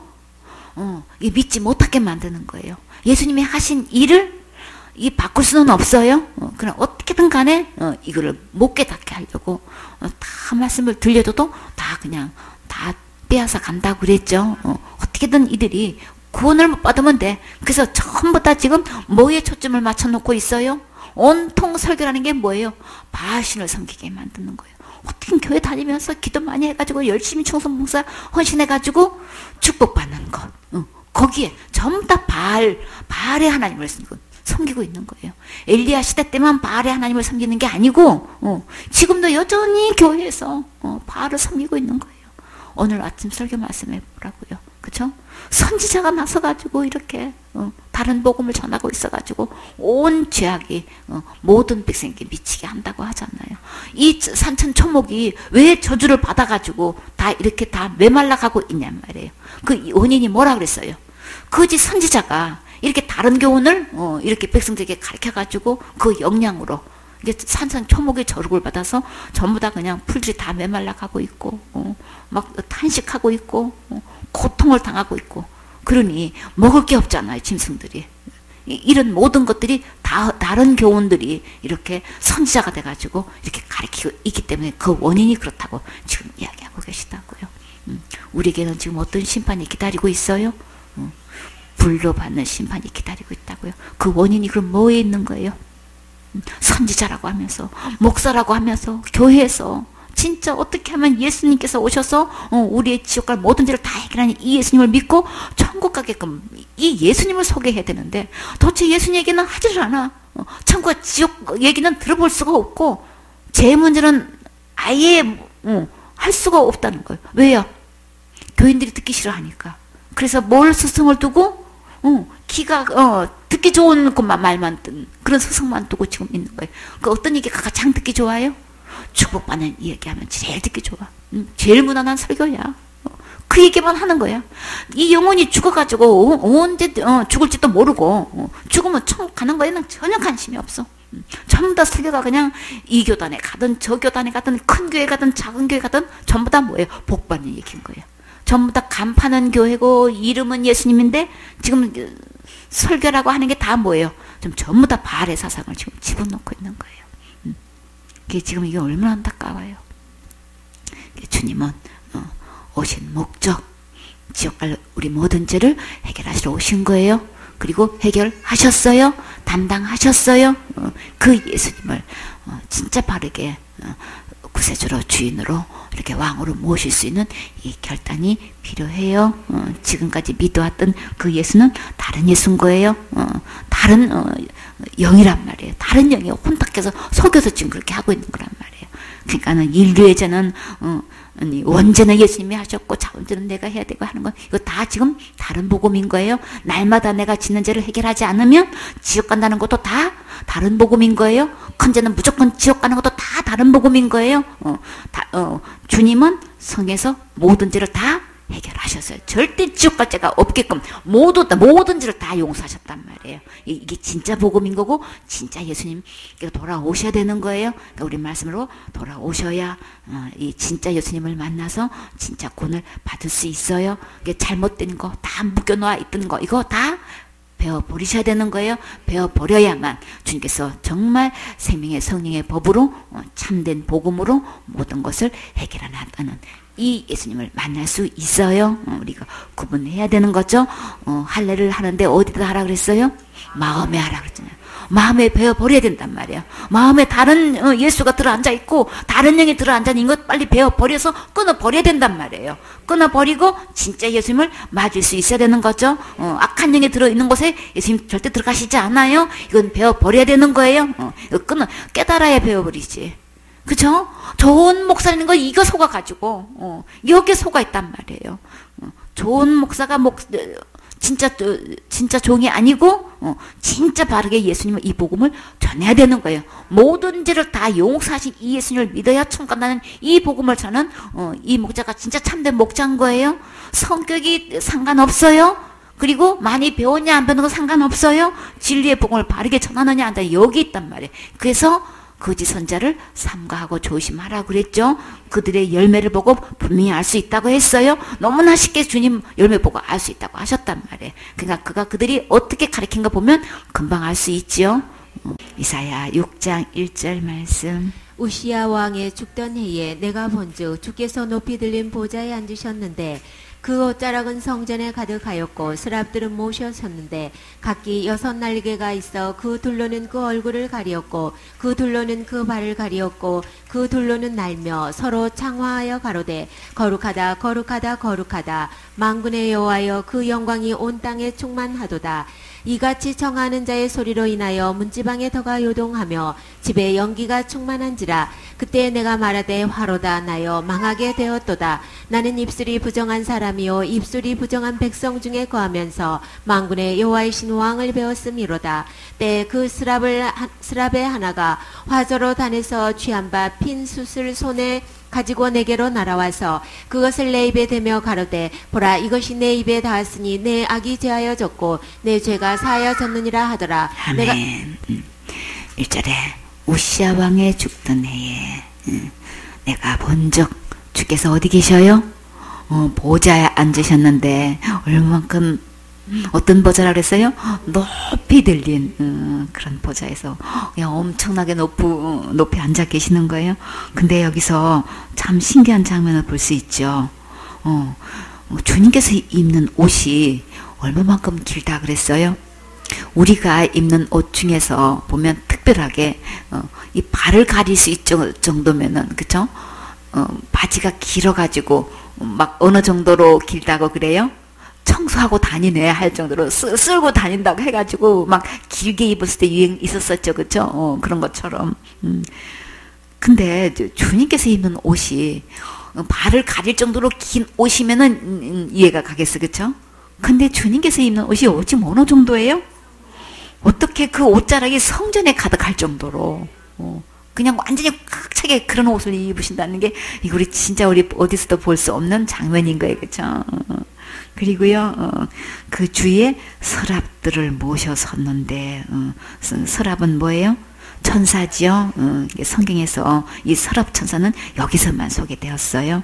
Speaker 1: 믿지 못하게 만드는 거예요. 예수님이 하신 일을 이 바꿀 수는 없어요. 그럼 어떻게든 간에 이거를 못 깨닫게 하려고 다 말씀을 들려줘도 다 그냥 다 빼앗아 간다고 그랬죠. 어떻게든 이들이 구원을 못 받으면 돼. 그래서 전부 다 지금 뭐에 초점을 맞춰놓고 있어요? 온통 설교라는 게 뭐예요? 바알신을 섬기게 만드는 거예요. 어떻게 교회 다니면서 기도 많이 해가지고 열심히 청소 봉사 헌신해가지고 축복받는 것. 거기에 전부 다 바알의 하나님을 섬기고 있는 거예요. 엘리야 시대 때만 바알의 하나님을 섬기는 게 아니고 지금도 여전히 교회에서 바알을 섬기고 있는 거예요. 오늘 아침 설교 말씀해 보라고요. 그쵸? 선지자가 나서가지고 이렇게 다른 복음을 전하고 있어가지고 온 죄악이 모든 백성에게 미치게 한다고 하잖아요. 이 산천 초목이 왜 저주를 받아가지고 다 이렇게 다 메말라가고 있냔 말이에요. 그 원인이 뭐라 그랬어요? 거짓 선지자가 이렇게 다른 교훈을 이렇게 백성들에게 가르쳐가지고 그 영향으로 이게 산천 초목의 저룩을 받아서 전부 다 그냥 풀들이 다 메말라가고 있고 막 탄식하고 있고 고통을 당하고 있고 그러니 먹을 게 없잖아요. 짐승들이. 이런 모든 것들이 다 다른 교훈들이 이렇게 선지자가 돼가지고 이렇게 가르치고 있기 때문에 그 원인이 그렇다고 지금 이야기하고 계시다고요. 우리에게는 지금 어떤 심판이 기다리고 있어요? 불로 받는 심판이 기다리고 있다고요. 그 원인이 그럼 뭐에 있는 거예요? 선지자라고 하면서 목사라고 하면서 교회에서 진짜 어떻게 하면 예수님께서 오셔서 우리의 지옥갈 모든 죄를 다 해결하는 이 예수님을 믿고 천국 가게끔 이 예수님을 소개해야 되는데 도대체 예수님 얘기는 하지를 않아. 천국과 지옥 얘기는 들어볼 수가 없고 제 문제는 아예 할 수가 없다는 거예요. 왜요? 교인들이 듣기 싫어하니까. 그래서 뭘 스승을 두고 기가 듣기 좋은 것만 말만 듣는 그런 스승만 두고 지금 있는 거예요. 그 어떤 얘기가 가장 듣기 좋아요? 축복받는 얘기하면 제일 듣기 좋아. 제일 무난한 설교야. 그 얘기만 하는 거야. 이 영혼이 죽어가지고 언제 죽을지도 모르고 죽으면 천국 가는 거에는 전혀 관심이 없어. 전부 다 설교가 그냥 이 교단에 가든 저 교단에 가든 큰 교회 가든 작은 교회 가든 전부 다 뭐예요? 복받는 얘기인 거예요. 전부 다 간파는 교회고 이름은 예수님인데 지금 설교라고 하는 게 다 뭐예요? 좀 전부 다 바알의 사상을 지금 집어넣고 있는 거예요. 이게 지금 이게 얼마나 안타까워요. 주님은 오신 목적, 지옥갈 우리 모든 죄를 해결하시러 오신 거예요. 그리고 해결하셨어요. 담당하셨어요. 그 예수님을 진짜 바르게 구세주로 주인으로 이렇게 왕으로 모실 수 있는 이 결단이 필요해요. 지금까지 믿어왔던 그 예수는 다른 예수인 거예요. 다른 영이란 말이에요. 다른 영이 혼탁해서 속여서 지금 그렇게 하고 있는 거란 말이에요. 그러니까는 인류의 죄는 원죄는 예수님이 하셨고 자원죄는 내가 해야 되고 하는 건 이거 다 지금 다른 복음인 거예요. 날마다 내가 짓는 죄를 해결하지 않으면 지옥 간다는 것도 다 다른 복음인 거예요. 큰 죄는 무조건 지옥 가는 것도 다 다른 복음인 거예요. 주님은 성에서 모든 죄를 다 해결하셨어요. 절대 지옥 갈 죄가 없게끔 모든 죄를 다 용서하셨단 말이에요. 이게 진짜 복음인 거고 진짜 예수님께서 돌아오셔야 되는 거예요. 그러니까 우리 말씀으로 돌아오셔야 이 진짜 예수님을 만나서 진짜 구원을 받을 수 있어요. 이게 잘못된 거 다 묶여놓아 있던 거 이거 다 배워버리셔야 되는 거예요. 배워버려야만 주님께서 정말 생명의 성령의 법으로 참된 복음으로 모든 것을 해결하는 이 예수님을 만날 수 있어요. 우리가 구분해야 되는 거죠. 할례를 하는데 어디다 하라 그랬어요? 마음에 하라 그랬잖아요. 마음에 배워버려야 된단 말이에요. 마음에 다른 예수가 들어앉아 있고 다른 영이 들어앉아 있는 것 빨리 배워버려서 끊어버려야 된단 말이에요. 끊어버리고 진짜 예수님을 맞을 수 있어야 되는 거죠. 악한 영이 들어있는 곳에 예수님 절대 들어가시지 않아요. 이건 배워버려야 되는 거예요. 깨달아야 배워버리지. 그쵸? 좋은 목사라는 거 이거 속아가지고 여기에 속아 있단 말이에요. 좋은 목사가 진짜 종이 아니고 진짜 바르게 예수님의 이 복음을 전해야 되는 거예요. 모든 죄를 다 용서하신 이 예수님을 믿어야 천국 간다는 이 복음을 전하는 이 목자가 진짜 참된 목자인 거예요. 성격이 상관없어요. 그리고 많이 배웠냐 안 배우는 거 상관없어요. 진리의 복음을 바르게 전하느냐 안 돼. 여기 있단 말이에요. 그래서 거짓 선자를 삼가하고 조심하라 그랬죠. 그들의 열매를 보고 분명히 알 수 있다고 했어요. 너무나 쉽게 주님 열매 보고 알 수 있다고 하셨단 말이에요. 그러니까 그들이 어떻게 가르친가 보면 금방 알 수 있지요. 이사야 6장 1절 말씀.
Speaker 2: 우시야 왕의 죽던 해에 내가 본즉 주께서 높이 들린 보좌에 앉으셨는데 그 옷자락은 성전에 가득하였고 스랍들은 모셔섰는데 각기 6날개가 있어 그 둘로는 그 얼굴을 가리었고 그 둘로는 그 발을 가리었고 그 둘로는 날며 서로 창화하여 가로되 거룩하다 거룩하다 거룩하다 만군의 여호와여 그 영광이 온 땅에 충만하도다. 이같이 청하는 자의 소리로 인하여 문지방에 터가 요동하며 집에 연기가 충만한지라. 그때 내가 말하되 화로다 나여 망하게 되었도다. 나는 입술이 부정한 사람이요 입술이 부정한 백성 중에 거하면서 만군의 여호와이신 왕을 배웠음이로다. 때 그 스랍의 하나가 화저로 단에서 취한 바 핀 숯을 손에 가지고 내게로 날아와서 그것을 내 입에 대며 가로되 보라 이것이 내 입에 닿았으니 내 악이 제하여졌고 내 죄가 사하여졌느니라 하더라.
Speaker 1: 아멘. 1절에 우시야 왕의 죽던 해에 내가 본적 주께서 어디 계셔요? 보좌에 앉으셨는데 얼마만큼 어떤 보좌라 그랬어요? 높이 들린 그런 보좌에서 그냥 엄청나게 높이 앉아 계시는 거예요. 근데 여기서 참 신기한 장면을 볼 수 있죠. 주님께서 입는 옷이 얼마만큼 길다 그랬어요? 우리가 입는 옷 중에서 보면 특별하게 이 발을 가릴 수 있을 정도면은 그쵸? 바지가 길어가지고 막 어느 정도로 길다고 그래요? 청소하고 다니네 할 정도로 쓸고 다닌다고 해가지고 막 길게 입었을 때 유행 있었었죠. 그쵸? 그런 것처럼. 근데 주님께서 입는 옷이 발을 가릴 정도로 긴 옷이면은 이해가 가겠어. 그쵸? 근데 주님께서 입는 옷이 지금 어느 정도예요? 어떻게 그 옷자락이 성전에 가득할 정도로 그냥 완전히 꽉 차게 그런 옷을 입으신다는 게 이거 우리 어디서도 볼 수 없는 장면인 거예요. 그쵸? 그리고요, 그 주위에 서랍들을 모셔 섰는데, 서랍은 뭐예요? 천사지요. 성경에서 이 서랍 천사는 여기서만 소개되었어요.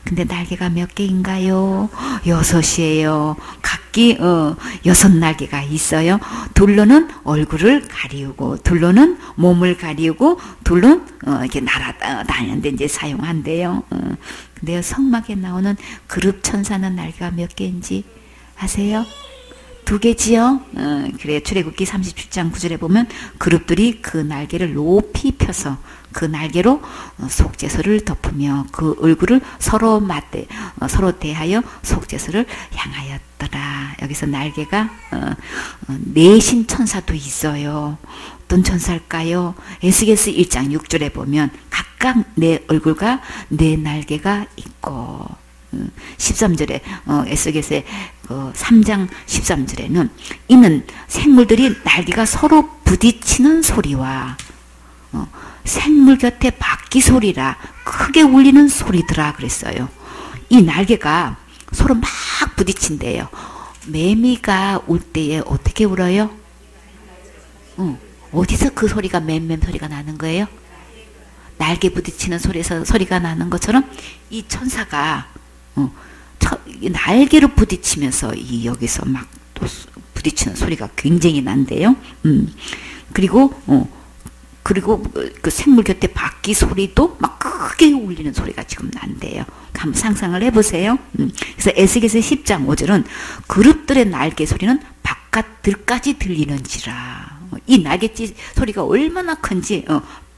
Speaker 1: 근데 날개가 몇 개인가요? 6이에요. 각기 6날개가 있어요. 둘로는 얼굴을 가리우고, 둘로는 몸을 가리우고, 둘로는 이렇게 날아다니는데 이제 사용한대요. 근데요, 성막에 나오는 그룹 천사는 날개가 몇 개인지 아세요? 2개지요? 그래, 출애굽기 37장 9절에 보면 그룹들이 그 날개를 높이 펴서 그 날개로 속죄소를 덮으며 그 얼굴을 서로 대하여 속죄소를 향하였더라. 여기서 날개가 내신 천사도 있어요. 어떤 천사일까요? 에스겔서 1장 6절에 보면 각각 내 얼굴과 내 날개가 있고 13절에 에스겔서의 3장 13절에는 이는 생물들이 날개가 서로 부딪히는 소리와 생물 곁에 바퀴 소리라 크게 울리는 소리더라 그랬어요. 이 날개가 서로 막 부딪힌대요. 매미가 울 때에 어떻게 울어요? 어디서 그 소리가 맴맴 소리가 나는 거예요? 날개 부딪히는 소리에서 소리가 나는 것처럼 이 천사가 날개로 부딪히면서 여기서 막 또 부딪히는 소리가 굉장히 난대요. 그리고 그 생물 곁에 바퀴 소리도 막 크게 울리는 소리가 지금 난대요. 한번 상상을 해보세요. 그래서 에스겔서 10장 5절은 그룹들의 날개 소리는 바깥들까지 들리는지라. 이 날갯짓 소리가 얼마나 큰지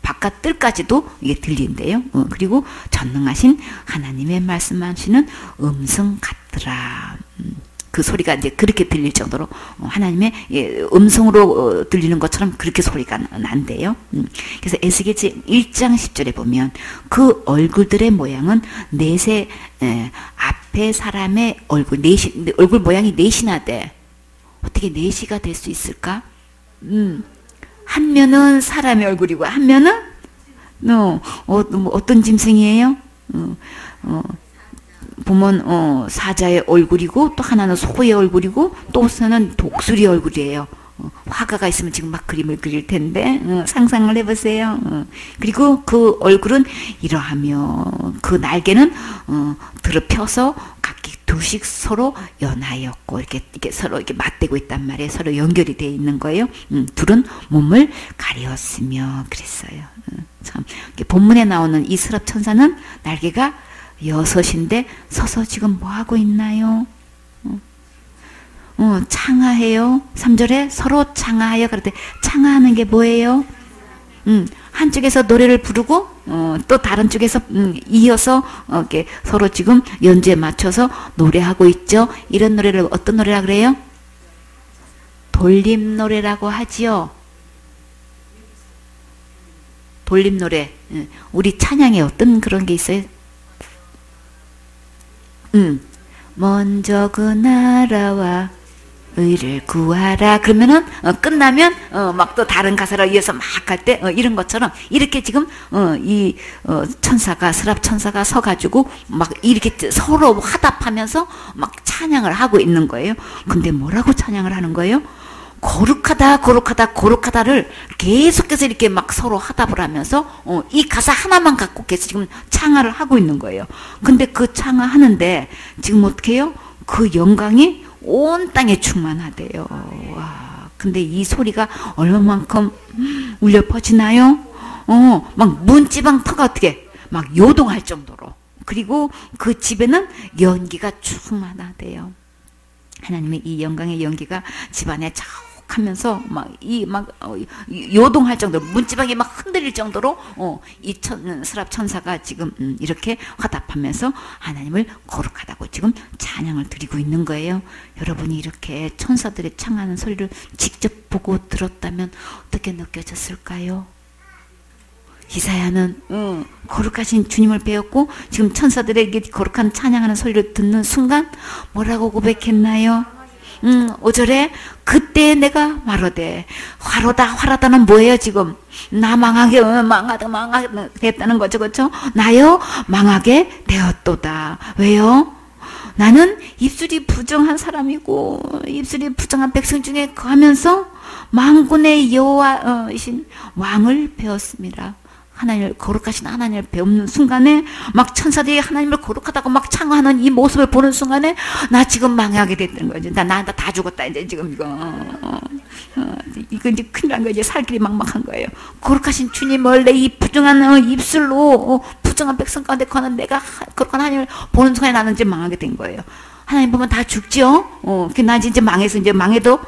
Speaker 1: 바깥들까지도 이게 들린대요. 그리고 전능하신 하나님의 말씀하시는 음성 같더라. 그 소리가 이제 그렇게 들릴 정도로 하나님의 음성으로 들리는 것처럼 그렇게 소리가 난대요. 그래서 에스겔서 1장 10절에 보면 그 얼굴들의 모양은 넷의 앞에 사람의 얼굴 모양이 넷이나돼. 어떻게 넷이가 될 수 있을까? 한 면은 사람의 얼굴이고 한 면은 어떤 짐승이에요? 보면 사자의 얼굴이고 또 하나는 소의 얼굴이고 또 하나는 독수리 얼굴이에요. 화가가 있으면 지금 막 그림을 그릴 텐데 상상을 해보세요. 그리고 그 얼굴은 이러하며 그 날개는 들어 펴서 각기 두씩 서로 연하였고 이렇게 서로 이렇게 맞대고 있단 말이에요. 서로 연결이 되어 있는 거예요. 둘은 몸을 가리었으며 그랬어요. 참 본문에 나오는 이 스랍 천사는 날개가 6인데 서서 지금 뭐 하고 있나요? 창하해요. 3절에 서로 창하하여 그럴 때 창하하는 게 뭐예요? 한쪽에서 노래를 부르고 또 다른 쪽에서 이어서 이렇게 서로 지금 연주에 맞춰서 노래하고 있죠. 이런 노래를 어떤 노래라 그래요? 돌림 노래라고 하지요. 돌림 노래. 우리 찬양에 어떤 그런 게 있어요? 먼저 그 나라와 의를 구하라. 그러면은 끝나면 막 또 다른 가사로 이어서 막 할 때 이런 것처럼 이렇게 지금 이 천사가 스랍 천사가 서가지고 막 이렇게 서로 화답하면서 막 찬양을 하고 있는 거예요. 근데 뭐라고 찬양을 하는 거예요? 거룩하다 거룩하다 거룩하다를 계속해서 이렇게 막 서로 화답을 하면서 이 가사 하나만 갖고 계속 지금 창화를 하고 있는 거예요. 근데 그 창화하는데 지금 어떻게 해요? 그 영광이 온 땅에 충만하대요. 와, 근데 이 소리가 얼마만큼 울려 퍼지나요? 막 문지방 터가 어떻게 막 요동할 정도로. 그리고 그 집에는 연기가 충만하대요. 하나님의 이 영광의 연기가 집안에 자욱하면서 요동할 정도로 문지방이 막 흔들릴 정도로 스랍 천사가 지금 이렇게 화답하면서 하나님을 거룩하다고 지금 찬양을 드리고 있는 거예요. 여러분이 이렇게 천사들의 창하는 소리를 직접 보고 들었다면 어떻게 느껴졌을까요? 이사야는 거룩하신 주님을 배웠고 지금 천사들에게 거룩한 찬양하는 소리를 듣는 순간 뭐라고 고백했나요? 5절에 그때 내가 말하되 화로다는 뭐예요 지금? 나 망하게 됐다는 거죠. 그렇죠? 나요 망하게 되었도다. 왜요? 나는 입술이 부정한 사람이고 입술이 부정한 백성 중에 거하면서 만군의 여호와이신 왕을 배웠습니다. 하나님을 거룩하신 하나님을 배우는 순간에 막 천사들이 하나님을 거룩하다고 막 창화하는 이 모습을 보는 순간에 나 지금 망하게 됐다는 거지. 나 다 죽었다 이제 지금 이거 이제 큰일 난 거지. 살 길이 막막한 거예요. 거룩하신 주님을 내 이 부정한 입술로 부정한 백성 가운데 거는 내가 거룩한 하나님을 보는 순간에 나는 이제 망하게 된 거예요. 하나님 보면 다 죽지요? 나 이제 망해서 이제 망해도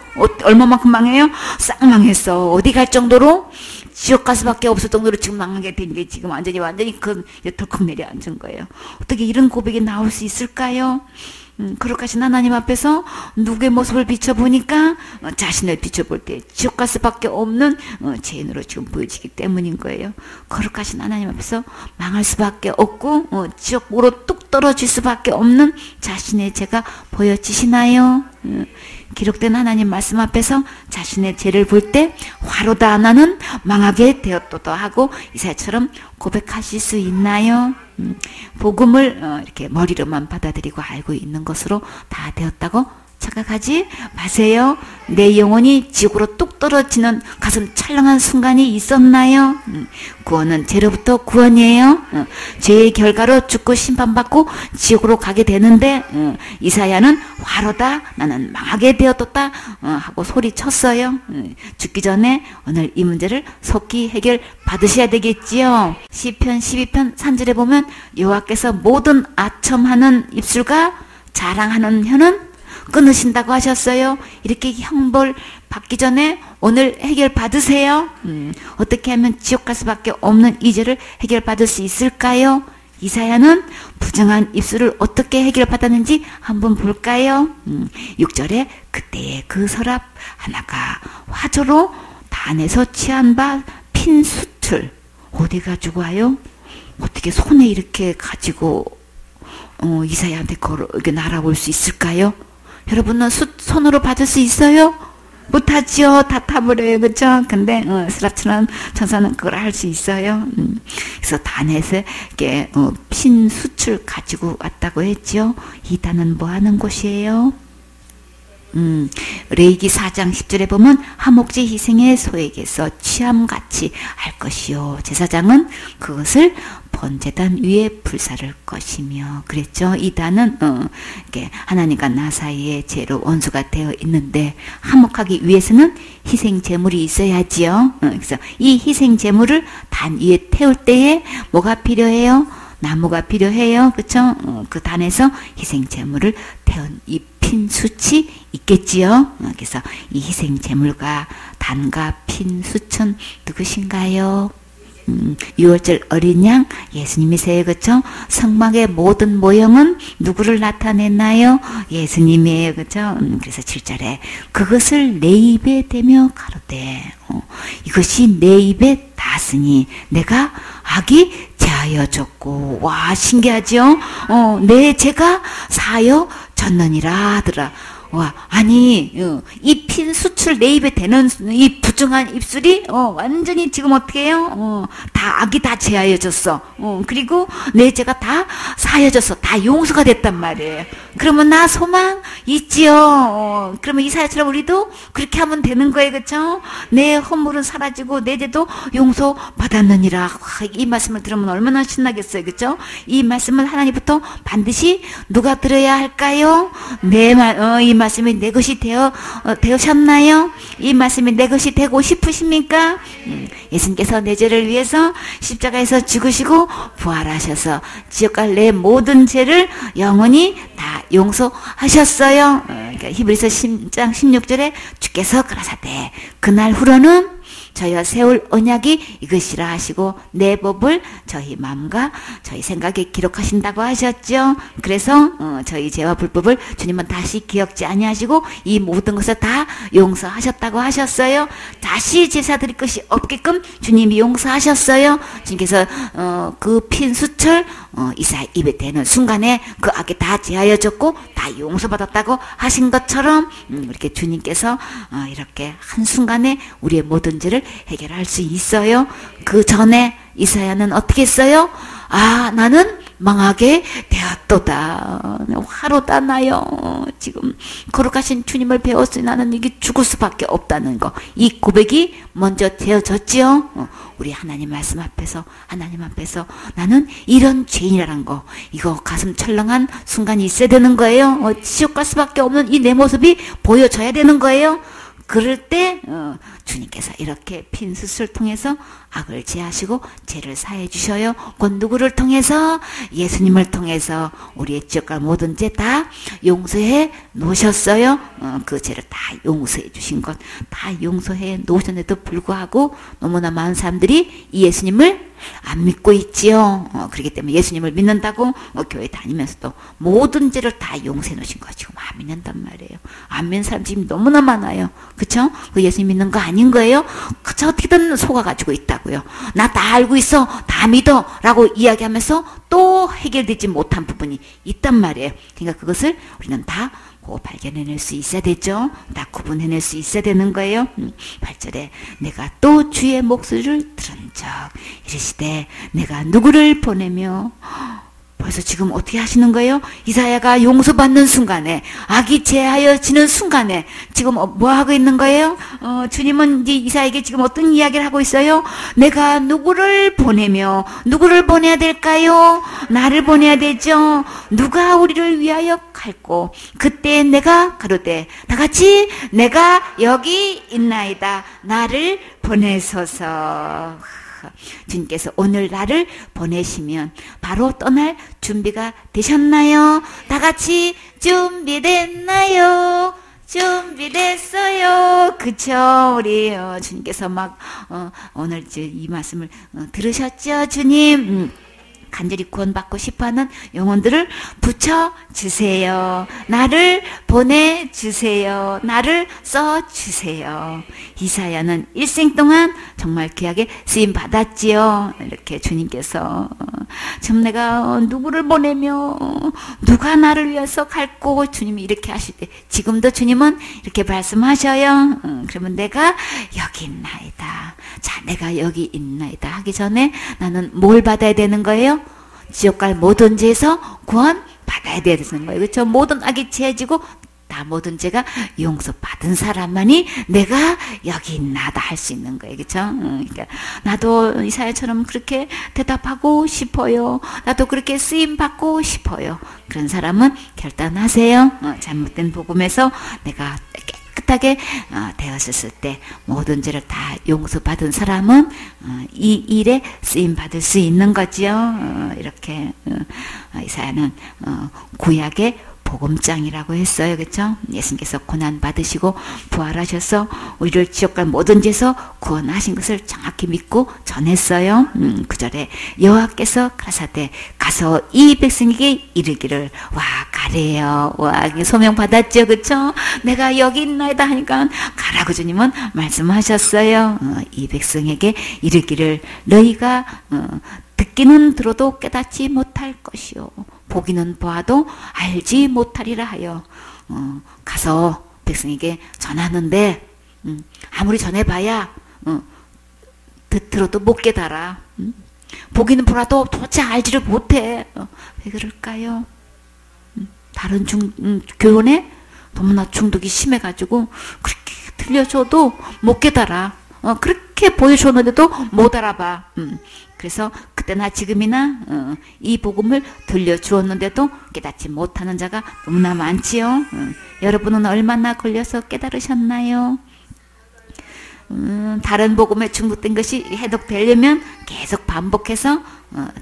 Speaker 1: 얼마만큼 망해요? 싹 망했어. 어디 갈 정도로? 지옥 갈 수밖에 없을 정도로 지금 망하게 된 게 지금 완전히 덜컥 내려앉은 거예요. 어떻게 이런 고백이 나올 수 있을까요? 거룩하신 하나님 앞에서 누구의 모습을 비춰보니까 자신을 비춰볼 때 지옥 갈 수밖에 없는 죄인으로 지금 보여지기 때문인 거예요. 거룩하신 하나님 앞에서 망할 수밖에 없고 지옥으로 뚝 떨어질 수밖에 없는 자신의 죄가 보여지시나요? 기록된 하나님 말씀 앞에서 자신의 죄를 볼 때 화로다 나는 망하게 되었도다 하고 이사야처럼 고백하실 수 있나요? 복음을 이렇게 머리로만 받아들이고 알고 있는 것으로 다 되었다고 착각하지 마세요. 내 영혼이 지옥으로 뚝 떨어지는 가슴 찰랑한 순간이 있었나요? 구원은 죄로부터 구원이에요. 죄의 결과로 죽고 심판받고 지옥으로 가게 되는데 이사야는 화로다 나는 망하게 되었다 하고 소리쳤어요. 죽기 전에 오늘 이 문제를 속히 해결 받으셔야 되겠지요. 시편 12편 3절에 보면 여호와께서 모든 아첨하는 입술과 자랑하는 혀는 끊으신다고 하셨어요. 이렇게 형벌 받기 전에 오늘 해결 받으세요. 어떻게 하면 지옥 갈 수밖에 없는 이 죄를 해결 받을 수 있을까요? 이사야는 부정한 입술을 어떻게 해결 받았는지 한번 볼까요? 6절에 그때의 그 서랍 하나가 화조로 단에서 취한 바 핀 숯을 어디 가지고 와요? 어떻게 손에 이렇게 가지고 이사야한테 이렇게 날아올 수 있을까요? 여러분은 손으로 받을 수 있어요? 못하지요. 다 타버려요. 그쵸? 근데 스랍처럼 천사는 그걸 할 수 있어요. 그래서 단에서 이렇게 핀 숯을 가지고 왔다고 했죠. 이 단은 뭐 하는 곳이에요? 레위기 4장 10절에 보면 화목제 희생의 소에게서 취함같이 할 것이요. 제사장은 그것을 번제단 위에 불사를 것이며 그랬죠. 이 단은 이렇게 하나님과 나 사이에 죄로 원수가 되어 있는데 화목하기 위해서는 희생 제물이 있어야지요. 그래서 이 희생 제물을 단 위에 태울 때에 뭐가 필요해요? 나무가 필요해요. 그렇죠? 그 단에서 희생 제물을 태운 이 핀 숯이 있겠지요. 그래서 이 희생 제물과 단과 핀 숯은 누구신가요? 6월절 어린 양 예수님이세요. 그렇죠? 성막의 모든 모형은 누구를 나타냈나요? 예수님이에요. 그렇죠? 그래서 7절에 그것을 내 입에 대며 가로되 이것이 내 입에 닿았으니 내가 악이 제하여 졌고 와 신기하죠? 내 죄가 사하여 졌느니라 하더라. 와, 아니, 이 핀 숯을 내 입에 대는 이 부정한 입술이, 완전히 지금 어떻게 해요? 다, 악이 다 제하여졌어. 그리고 내 죄가 다 사하여졌어. 다 용서가 됐단 말이에요. 그러면 나 소망 있지요. 그러면 이사야처럼 우리도 그렇게 하면 되는 거예요. 그쵸? 내 허물은 사라지고 내 죄도 용서 받았느니라. 와, 이 말씀을 들으면 얼마나 신나겠어요. 그쵸? 이 말씀을 하나님부터 반드시 누가 들어야 할까요? 이 말씀이 내 것이 되셨나요? 이 말씀이 내 것이 되고 싶으십니까? 예수님께서 내 죄를 위해서 십자가에서 죽으시고 부활하셔서 지옥갈 내 모든 죄를 영원히 다 용서하셨어요. 그러니까 히브리서 10장 16절에 주께서 가라사대 그날 후로는 저희와 세울 언약이 이것이라 하시고 내 법을 저희 마음과 저희 생각에 기록하신다고 하셨죠. 그래서 저희 죄와 불법을 주님은 다시 기억지 아니하시고 이 모든 것을 다 용서하셨다고 하셨어요. 다시 제사 드릴 것이 없게끔 주님이 용서하셨어요. 주님께서 그 핀 수철 이사야 입에 대는 순간에 그 악이 다 제하여졌고 다 용서받았다고 하신 것처럼 이렇게 주님께서 이렇게 한순간에 우리의 모든 죄를 해결할 수 있어요. 그 전에 이사야는 어떻게 했어요? 아, 나는 망하게 되었도다. 화로다 나요. 지금 거룩하신 주님을 배웠으니 나는 이게 죽을 수밖에 없다는 거. 이 고백이 먼저 되어졌지요. 우리 하나님 말씀 앞에서 하나님 앞에서 나는 이런 죄인이라는 거 이거 가슴 철렁한 순간이 있어야 되는 거예요. 지옥 갈 수밖에 없는 이 내 모습이 보여져야 되는 거예요. 그럴 때 주님께서 이렇게 핀 숯을 통해서 악을 제하시고 죄를 사해 주셔요. 곧 누구를 통해서? 예수님을 통해서 우리의 지옥과 모든 죄 다 용서해 놓으셨어요. 그 죄를 다 용서해 주신 것 다 용서해 놓으셨는데도 불구하고 너무나 많은 사람들이 이 예수님을 안 믿고 있지요. 그렇기 때문에 예수님을 믿는다고 교회 다니면서도 모든 죄를 다 용서해 놓으신 거 지금 안 믿는단 말이에요. 안 믿는 사람 지금 너무나 많아요. 그쵸? 그 예수님 믿는 거 아닌 거예요? 그쵸? 어떻게든 속아가지고 있다고요. 나 다 알고 있어. 다 믿어. 라고 이야기하면서 또 해결되지 못한 부분이 있단 말이에요. 그러니까 그것을 우리는 다 발견해낼 수 있어야 되죠. 다 구분해낼 수 있어야 되는 거예요. 8절에 내가 또 주의 목소리를 들은 적 이르시되 내가 누구를 보내며 벌써 지금 어떻게 하시는 거예요? 이사야가 용서받는 순간에 악이 제하여지는 순간에 지금 뭐 하고 있는 거예요? 주님은 이제 이사야에게 지금 어떤 이야기를 하고 있어요? 내가 누구를 보내며 누구를 보내야 될까요? 나를 보내야 되죠. 누가 우리를 위하여 갈고 그때 내가 가로되 다같이 내가 여기 있나이다 나를 보내소서. 주님께서 오늘 나를 보내시면 바로 떠날 준비가 되셨나요? 다 같이 준비됐나요? 준비됐어요. 그쵸? 우리 주님께서 막 오늘 이 말씀을 들으셨죠? 주님 간절히 구원받고 싶어하는 영혼들을 붙여주세요. 나를 보내주세요. 나를 써주세요. 이사야는 일생 동안 정말 귀하게 쓰임받았지요. 이렇게 주님께서 지금 내가 누구를 보내며 누가 나를 위해서 갈고 주님이 이렇게 하실 때 지금도 주님은 이렇게 말씀하셔요. 그러면 내가 여기 있나이다. 자, 내가 여기 있나이다 하기 전에 나는 뭘 받아야 되는 거예요? 지옥 갈 모든 죄에서 구원 받아야 되는 거예요. 그렇죠? 모든 악이 제해지고 다 모든 죄가 용서받은 사람만이 내가 여기 있나다 할 수 있는 거예요. 그렇죠? 그러니까 나도 이사야처럼 그렇게 대답하고 싶어요. 나도 그렇게 쓰임 받고 싶어요. 그런 사람은 결단하세요. 잘못된 복음에서 내가 깨끗하게 되었을 때 모든 죄를 다 용서받은 사람은 이 일에 쓰임 받을 수 있는 거지요. 이렇게 이사야는 구약의 복음장이라고 했어요. 그렇죠? 예수님께서 고난 받으시고 부활하셔서 우리를 지옥 갈 모든 죄에서 구원하신 것을 정확히 믿고 전했어요. 9절에 여호와께서 가라사대 가서 이 백성에게 이르기를 와 가래요. 와 소명 받았죠. 그렇죠? 내가 여기 있나이다 하니까 가라고 주님은 말씀하셨어요. 이 백성에게 이르기를 너희가 듣기는 들어도 깨닫지 못할 것이요 보기는 보아도 알지 못하리라 하여 가서 백성에게 전하는데 아무리 전해봐야 들어도 못 깨달아. 보기는 보라도 도대체 알지를 못해. 왜 그럴까요? 다른 교훈에 너무나 중독이 심해가지고 그렇게 들려줘도 못 깨달아. 그렇게 보여줬는데도 못 알아봐. 그래서 그때나 지금이나 이 복음을 들려주었는데도 깨닫지 못하는 자가 너무나 많지요. 여러분은 얼마나 걸려서 깨달으셨나요? 다른 복음에 중독된 것이 해독되려면 계속 반복해서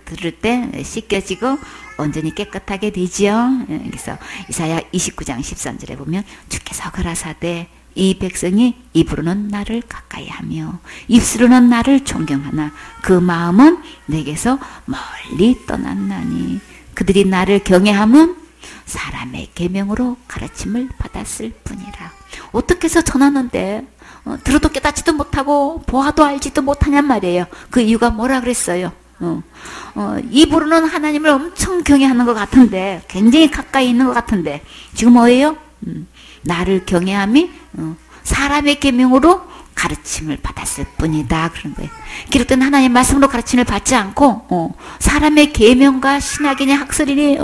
Speaker 1: 들을 때 씻겨지고 온전히 깨끗하게 되지요. 그래서 이사야 29장 13절에 보면 주께서 가라사대 이 백성이 입으로는 나를 가까이하며 입술로는 나를 존경하나 그 마음은 내게서 멀리 떠났나니 그들이 나를 경외함은 사람의 계명으로 가르침을 받았을 뿐이라. 어떻게 해서 전하는데 들어도 깨닫지도 못하고 보아도 알지도 못하냔 말이에요. 그 이유가 뭐라 그랬어요? 입으로는 하나님을 엄청 경외하는 것 같은데 굉장히 가까이 있는 것 같은데 지금 뭐예요? 나를 경외함이 사람의 계명으로 가르침을 받았을 뿐이다. 그런 거예요. 기록된 하나님의 말씀으로 가르침을 받지 않고 사람의 계명과 신학이니 학설이니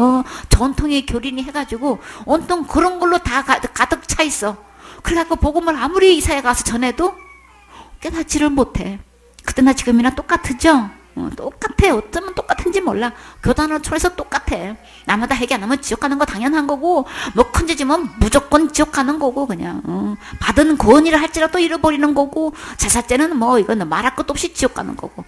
Speaker 1: 전통의 교리니 해가지고 온통 그런 걸로 다 가득 차 있어. 그래갖고 복음을 아무리 이사야 가서 전해도 깨닫지를 못해. 그때나 지금이나 똑같죠? 똑같아. 어쩌면 똑같은지 몰라. 교단을 초래서 똑같아. 나마다 회개 안 하면 지옥 가는 거 당연한 거고 뭐 큰죄 지면 무조건 지옥 가는 거고 그냥 받은 구원이라 할지라도 잃어버리는 거고 자살죄는 뭐 이건 말할 것도 없이 지옥 가는 거고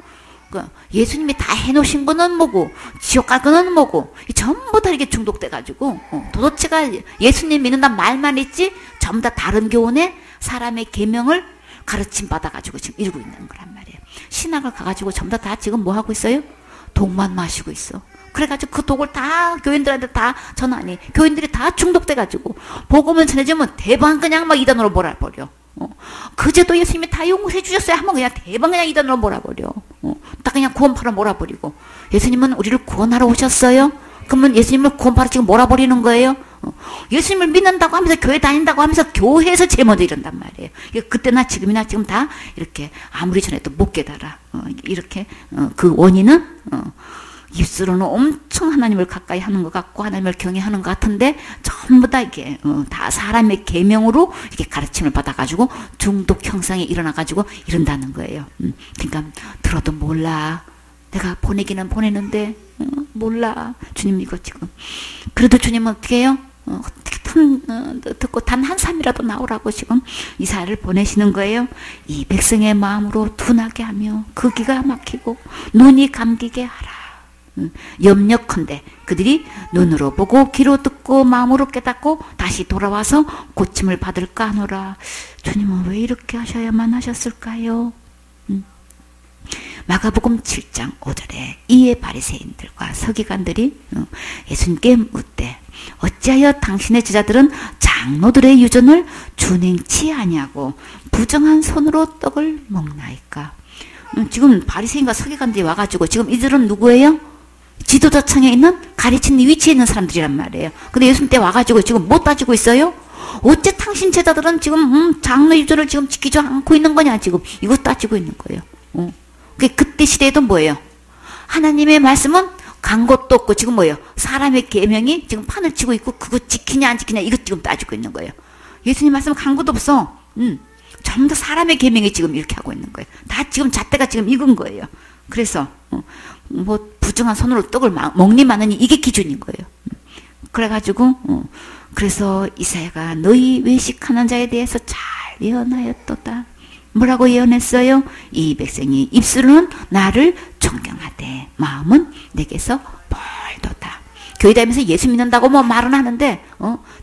Speaker 1: 예수님이 다 해놓으신 거는 뭐고 지옥 갈 거는 뭐고 전부 다 이렇게 중독돼가지고 도대체가 예수님 믿는다는 말만 있지 전부 다 다른 교훈에 사람의 계명을 가르침 받아가지고 지금 이러고 있는 거란 말이에요. 신학을 가가지고 전부 다 지금 뭐 하고 있어요? 독만 마시고 있어. 그래가지고 그 독을 다 교인들한테 다 전하니 교인들이 다 중독돼가지고 복음을 전해주면 대반 그냥 막 이단으로 몰아버려. 그제도 예수님이 다 용서해 주셨어요 하면 그냥 대반 그냥 이단으로 몰아버려. 다 그냥 구원파로 몰아버리고 예수님은 우리를 구원하러 오셨어요? 그러면 예수님을 구원파로 지금 몰아버리는 거예요? 예수님을 믿는다고 하면서 교회 다닌다고 하면서 교회에서 제일 먼저 이런단 말이에요. 그때나 지금이나 지금 다 이렇게 아무리 전해도 못 깨달아. 이렇게 그 원인은 입술로는 엄청 하나님을 가까이 하는 것 같고 하나님을 경외하는 것 같은데 전부 다 이게 다 사람의 계명으로 이렇게 가르침을 받아가지고 중독 형상이 일어나가지고 이런다는 거예요. 그러니까 들어도 몰라. 내가 보내기는 보내는데 몰라. 주님 이거 지금. 그래도 주님은 어떻게 해요? 어떻게 듣고 단 한 삶이라도 나오라고 지금 이사야를 보내시는 거예요. 이 백성의 마음으로 둔하게 하며 그 귀가 막히고 눈이 감기게 하라. 염려컨대 그들이 눈으로 보고 귀로 듣고 마음으로 깨닫고 다시 돌아와서 고침을 받을까 하노라. 주님은 왜 이렇게 하셔야만 하셨을까요? 마가복음 7장 5절에 이에 바리새인들과 서기관들이 예수님께 묻되 어찌하여 당신의 제자들은 장로들의 유전을 준행치 아니하고 부정한 손으로 떡을 먹나이까. 지금 바리새인과 서기관들이 와가지고 지금 이들은 누구예요? 지도자층에 있는 가르치는 위치에 있는 사람들이란 말이에요. 근데 예수님 때 와가지고 지금 못 따지고 있어요? 어째 당신 제자들은 지금 장로 유전을 지금 지키지 않고 있는 거냐 지금 이거 따지고 있는 거예요. 그때 시대에도 뭐예요? 하나님의 말씀은 간 것도 없고 지금 뭐예요? 사람의 계명이 지금 판을 치고 있고 그거 지키냐 안 지키냐 이거 지금 따지고 있는 거예요. 예수님 말씀 간 것도 없어. 전부 다 사람의 계명이 지금 이렇게 하고 있는 거예요. 다 지금 잣대가 지금 익은 거예요. 그래서 뭐 부정한 손으로 떡을 먹니 마느니 이게 기준인 거예요. 그래가지고 그래서 이사야가 너희 외식하는 자에 대해서 잘 예언하였도다. 뭐라고 예언했어요? 이 백성이 입술은 나를 존경하되 마음은 내게서 멀도다. 교회 다니면서 예수 믿는다고 뭐 말은 하는데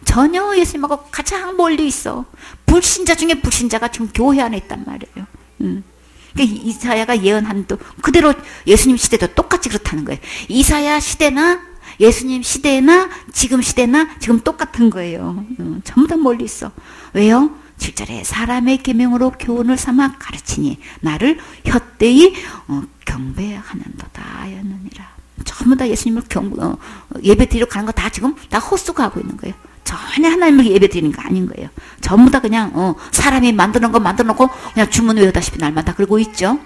Speaker 1: 전혀 예수님하고 가장 멀리 있어. 불신자 중에 불신자가 지금 교회 안에 있단 말이에요. 그러니까 이사야가 예언한 또 그대로 예수님 시대도 똑같이 그렇다는 거예요. 이사야 시대나 예수님 시대나 지금 시대나 지금 똑같은 거예요. 전부 다 멀리 있어. 왜요? 7절에 사람의 계명으로 교훈을 삼아 가르치니 나를 헛되이 경배하는도다 하였느니라. 전부 다 예수님을 예배 드리러 가는 거 다 지금 다 헛수고 하고 있는 거예요. 전혀 하나님을 예배 드리는 거 아닌 거예요. 전부 다 그냥 사람이 만드는 거 만들어 놓고 그냥 주문 외우다시피 날마다 그러고 있죠.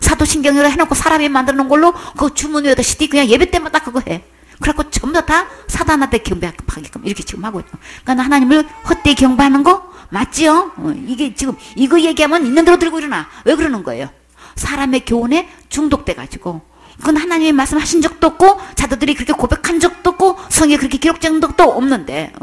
Speaker 1: 사도신경으로 해놓고 사람이 만들어 놓은 걸로 그 주문 외우다시피 그냥 예배 때마다 그거 해. 그래갖고 전부 다 사단한테 경배하게끔 이렇게 지금 하고 있죠. 그러니까 하나님을 헛되이 경배하는 거 맞지요? 이게 지금 이거 얘기하면 있는 대로 들고 일어나. 왜 그러는 거예요? 사람의 교훈에 중독돼가지고 그건 하나님의 말씀하신 적도 없고 자도들이 그렇게 고백한 적도 없고 성경에 그렇게 기록된 적도 없는데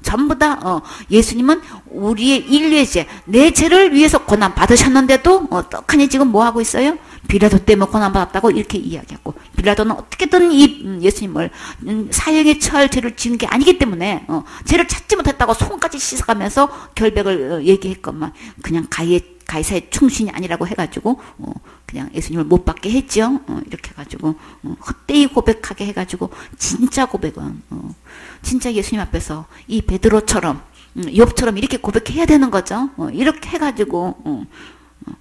Speaker 1: 전부 다 예수님은 우리의 인류의 죄, 내 죄를 위해서 고난 받으셨는데도 떡하니 지금 뭐 하고 있어요? 빌라도 때문에 고난 받았다고 이렇게 이야기하고 빌라도는 어떻게든 이 예수님을 사형에 처할 죄를 지은 게 아니기 때문에 죄를 찾지 못했다고 손까지 씻어가면서 결백을 얘기했건만 그냥 가이사의 충신이 아니라고 해가지고 그냥 예수님을 못 받게 했죠. 이렇게 해가지고 헛되이 고백하게 해가지고 진짜 고백은 진짜 예수님 앞에서 이 베드로처럼 욥처럼 이렇게 고백해야 되는 거죠. 이렇게 해가지고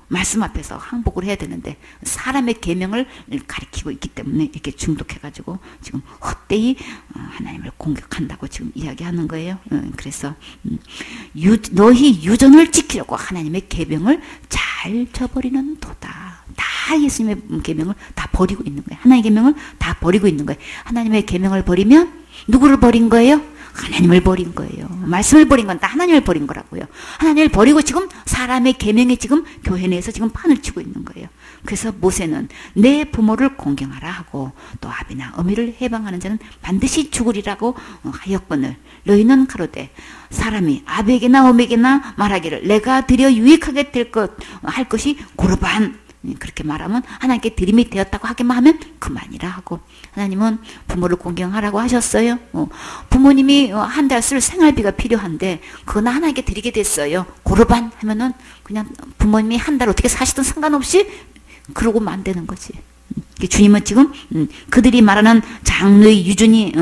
Speaker 1: 말씀 앞에서 항복을 해야 되는데 사람의 계명을 가리키고 있기 때문에 이렇게 중독해가지고 지금 헛되이 하나님을 공격한다고 지금 이야기하는 거예요. 그래서 너희 유전을 지키려고 하나님의 계명을 잘 저버리는 도다. 다 예수님의 계명을 다 버리고 있는 거예요. 하나님의 계명을 다 버리고 있는 거예요. 하나님의 계명을 버리면 누구를 버린 거예요? 하나님을 버린 거예요. 말씀을 버린 건 다 하나님을 버린 거라고요. 하나님을 버리고 지금 사람의 계명에 지금 교회 내에서 지금 판을 치고 있는 거예요. 그래서 모세는 내 부모를 공경하라 하고 또 아비나 어미를 해방하는 자는 반드시 죽으리라고 하였거늘 너희는 가로되 사람이 아비에게나 어미에게나 말하기를 내가 드려 유익하게 할 것이 고르반 그렇게 말하면 하나님께 드림이 되었다고 하기만 하면 그만이라 하고 하나님은 부모를 공경하라고 하셨어요. 부모님이 한 달 쓸 생활비가 필요한데 그건 하나님께 드리게 됐어요. 고르반 하면은 그냥 부모님이 한 달 어떻게 사시든 상관없이 그러고만 안 되는 거지. 주님은 지금 그들이 말하는 장로의 유전이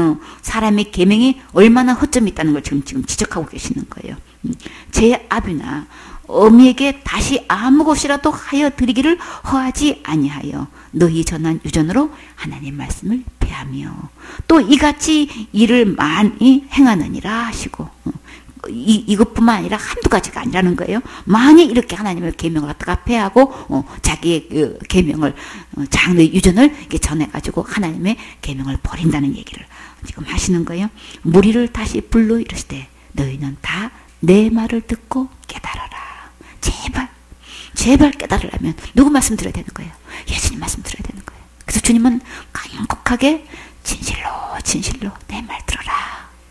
Speaker 1: 사람의 계명이 얼마나 허점이 있다는 걸 지금 지적하고 계시는 거예요. 제 아비나 어미에게 다시 아무 것이라도 하여 드리기를 허하지 아니하여 너희 전한 유전으로 하나님 말씀을 폐하며 또 이같이 일을 많이 행하느니라 하시고 이것뿐만 아니라 한두 가지가 아니라는 거예요. 많이 이렇게 하나님의 계명을 갖다가 폐하고 자기의 그 계명을 장로의 유전을 이렇게 전해가지고 하나님의 계명을 버린다는 얘기를 지금 하시는 거예요. 무리를 다시 불러 이르시되 너희는 다 내 말을 듣고 깨달아라. 제발 깨달으려면 누구 말씀 들어야 되는 거예요? 예수님 말씀 들어야 되는 거예요. 그래서 주님은 간곡하게 진실로 내 말 들어라.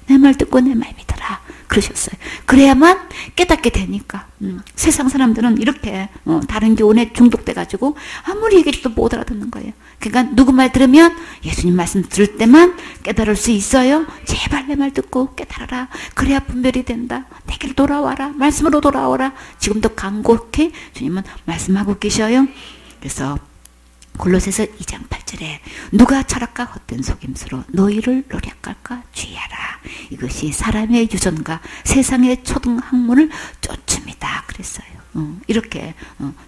Speaker 1: 내 말 듣고 내 말 믿어라. 그러셨어요. 그래야만 깨닫게 되니까. 세상 사람들은 이렇게 다른 교훈에 중독돼가지고 아무리 얘기해도 못 알아듣는 거예요. 그러니까 누구 말 들으면 예수님 말씀 들을 때만 깨달을 수 있어요. 제발 내 말 듣고 깨달아라. 그래야 분별이 된다. 내게로 돌아와라. 말씀으로 돌아오라. 지금도 간곡히 주님은 말씀하고 계셔요. 그래서 골로새서 2장 8절에 누가 철학과 헛된 속임수로 너희를 노략할까 주의하라. 이것이 사람의 유전과 세상의 초등학문을 쫓음이다. 그랬어요. 이렇게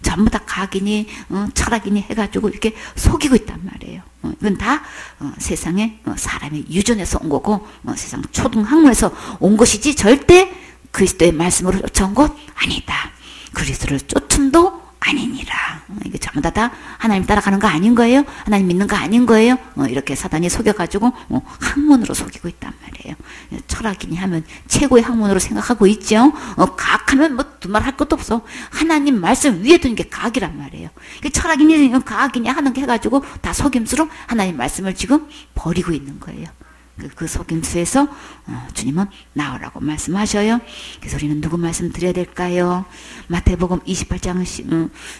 Speaker 1: 전부 다 각이니 철학이니 해가지고 이렇게 속이고 있단 말이에요. 이건 다 세상의 사람의 유전에서 온 거고 세상 초등학문에서 온 것이지 절대 그리스도의 말씀으로 쫓아온 것 아니다. 그리스도를 쫓음도 아니니라. 이게 전부 다 하나님 따라가는 거 아닌 거예요? 하나님 믿는 거 아닌 거예요? 이렇게 사단이 속여가지고 학문으로 속이고 있단 말이에요. 철학이니 하면 최고의 학문으로 생각하고 있죠. 과학하면 뭐 두말 할 것도 없어. 하나님 말씀 위에 두는 게 과학이란 말이에요. 철학이니 과학이니 하는 게 해가지고 다 속임수로 하나님 말씀을 지금 버리고 있는 거예요. 그 속임수에서 주님은 나오라고 말씀하셔요. 그래서 우리는 누구 말씀 드려야 될까요? 마태복음 28장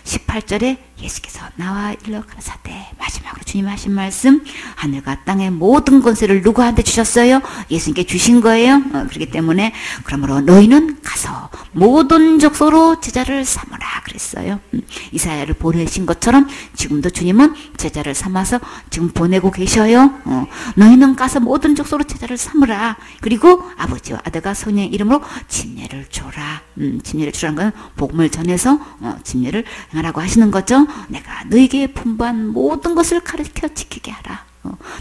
Speaker 1: 18절에 예수께서 나와 일러 가라사대, 마지막으로 주님 하신 말씀, 하늘과 땅의 모든 권세를 누구한테 주셨어요? 예수님께 주신 거예요. 그렇기 때문에 그러므로 너희는 가서 모든 족속으로 제자를 삼으라 그랬어요. 이사야를 보내신 것처럼 지금도 주님은 제자를 삼아서 지금 보내고 계셔요. 너희는 가서 모든 족속으로 제자를 삼으라. 그리고 아버지와 아들과 성령의 이름으로 침례를 줘라. 침례를 주라는 건 복음을 전해서 침례를 행하라고 하시는 거죠. 내가 너희에게 분부한 모든 것을 가르쳐 지키게 하라.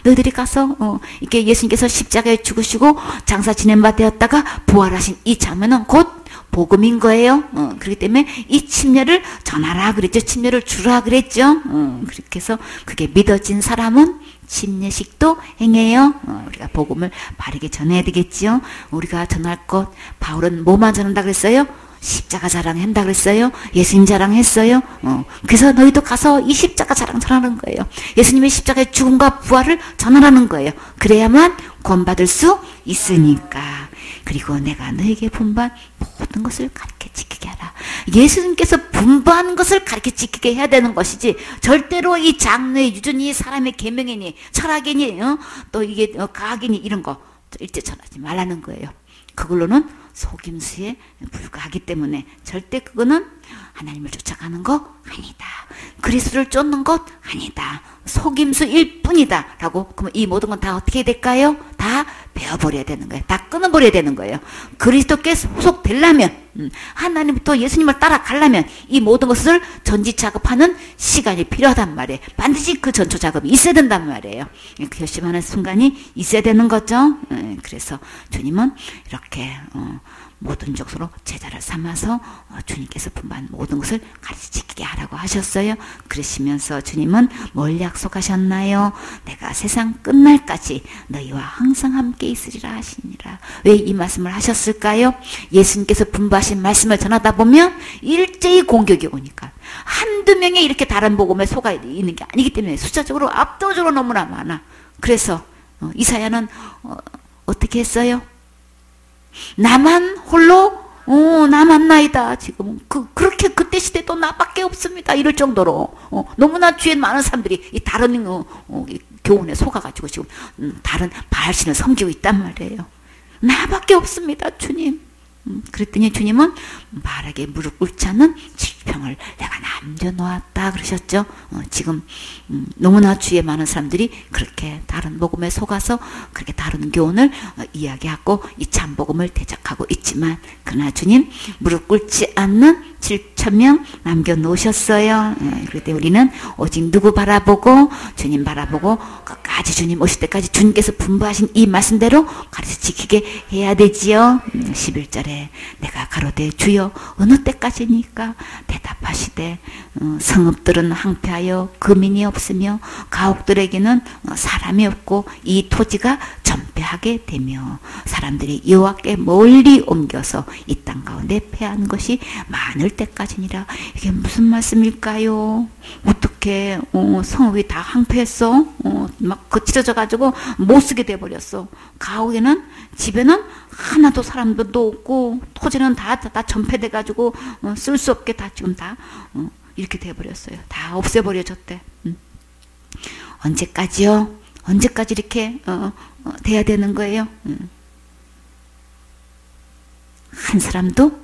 Speaker 1: 너희들이 가서 이렇게 예수님께서 십자가에 죽으시고 장사 지낸 바 되었다가 부활하신 이 장면은 곧 복음인 거예요. 그렇기 때문에 이 침례를 전하라 그랬죠. 침례를 주라 그랬죠. 그렇게 해서 그게 믿어진 사람은 침례식도 행해요. 우리가 복음을 바르게 전해야 되겠지요. 우리가 전할 것, 바울은 뭐만 전한다 그랬어요? 십자가 자랑한다 그랬어요. 예수님 자랑했어요. 그래서 너희도 가서 이 십자가 자랑 전하는 거예요. 예수님의 십자가의 죽음과 부활을 전하라는 거예요. 그래야만 구원받을 수 있으니까. 그리고 내가 너에게 분부한 모든 것을 가르쳐 지키게 하라. 예수님께서 분부하는 것을 가르쳐 지키게 해야 되는 것이지, 절대로 이 장르의 유전이 사람의 계명이니 철학이니 또 이게 과학이니 이런 거 일제 전하지 말라는 거예요. 그걸로는 속임수에 불과하기 때문에 절대 그거는 하나님을 쫓아가는 거 아니다. 그리스도를 쫓는 것 아니다. 속임수일 뿐이다. 라고, 그러면 이 모든 건 다 어떻게 될까요? 다 베어버려야 되는 거예요. 다 끊어버려야 되는 거예요. 그리스도께 소속되려면, 하나님부터 예수님을 따라가려면 이 모든 것을 전지작업하는 시간이 필요하단 말이에요. 반드시 그 전초작업이 있어야 된단 말이에요. 결심하는 순간이 있어야 되는 거죠. 그래서 주님은 이렇게 모든 족속으로 제자를 삼아서 주님께서 분부한 모든 것을 가르쳐 지키게 하라고 하셨어요. 그러시면서 주님은 뭘 약속하셨나요? 내가 세상 끝날까지 너희와 항상 함께 있으리라 하시니라. 왜 이 말씀을 하셨을까요? 예수님께서 분부하신 말씀을 전하다 보면 일제히 공격이 오니까. 한두 명이 이렇게 다른 복음에 속아 있는 게 아니기 때문에 숫자적으로 압도적으로 너무나 많아. 그래서 이사야는 어떻게 했어요? 나만 홀로 남았나이다. 지금 그렇게 그때 시대도 나밖에 없습니다. 이럴 정도로 너무나 주위에 많은 사람들이 이 다른 교훈에 속아가지고 지금 다른 바알신을 섬기고 있단 말이에요. 나밖에 없습니다, 주님. 그랬더니 주님은 바르게 무릎 꿇지 않는 질병을 내가 남겨놓았다 그러셨죠. 지금 너무나 주위에 많은 사람들이 그렇게 다른 복음에 속아서 그렇게 다른 교훈을 이야기하고 이 참복음을 대적하고 있지만, 그러나 주님 무릎 꿇지 않는 7,000명 남겨놓으셨어요. 그럴 때 우리는 오직 누구 바라보고? 주님 바라보고 끝까지 주님 오실 때까지 주님께서 분부하신 이 말씀대로 가르쳐 지키게 해야 되지요. 11절에 내가 가로되 주여 어느 때까지니까 대답하시되 성읍들은 황폐하여 거민이 없으며 가옥들에게는 사람이 없고 이 토지가 전폐하게 되며 사람들이 여호와께 멀리 옮겨서 이 땅 가운데 패한 것이 많을 때까지니라. 이게 무슨 말씀일까요? 어떻게 성읍이 다 황폐했어? 막 거칠어져 가지고 못 쓰게 돼버렸어. 가옥에는 집에는 하나도 사람들도 없고 토지는 다 전폐돼 가지고 쓸 수 없게 다 지금 다 이렇게 돼버렸어요. 다 없애버려졌대. 언제까지요? 언제까지 이렇게 돼야 되는 거예요? 한 사람도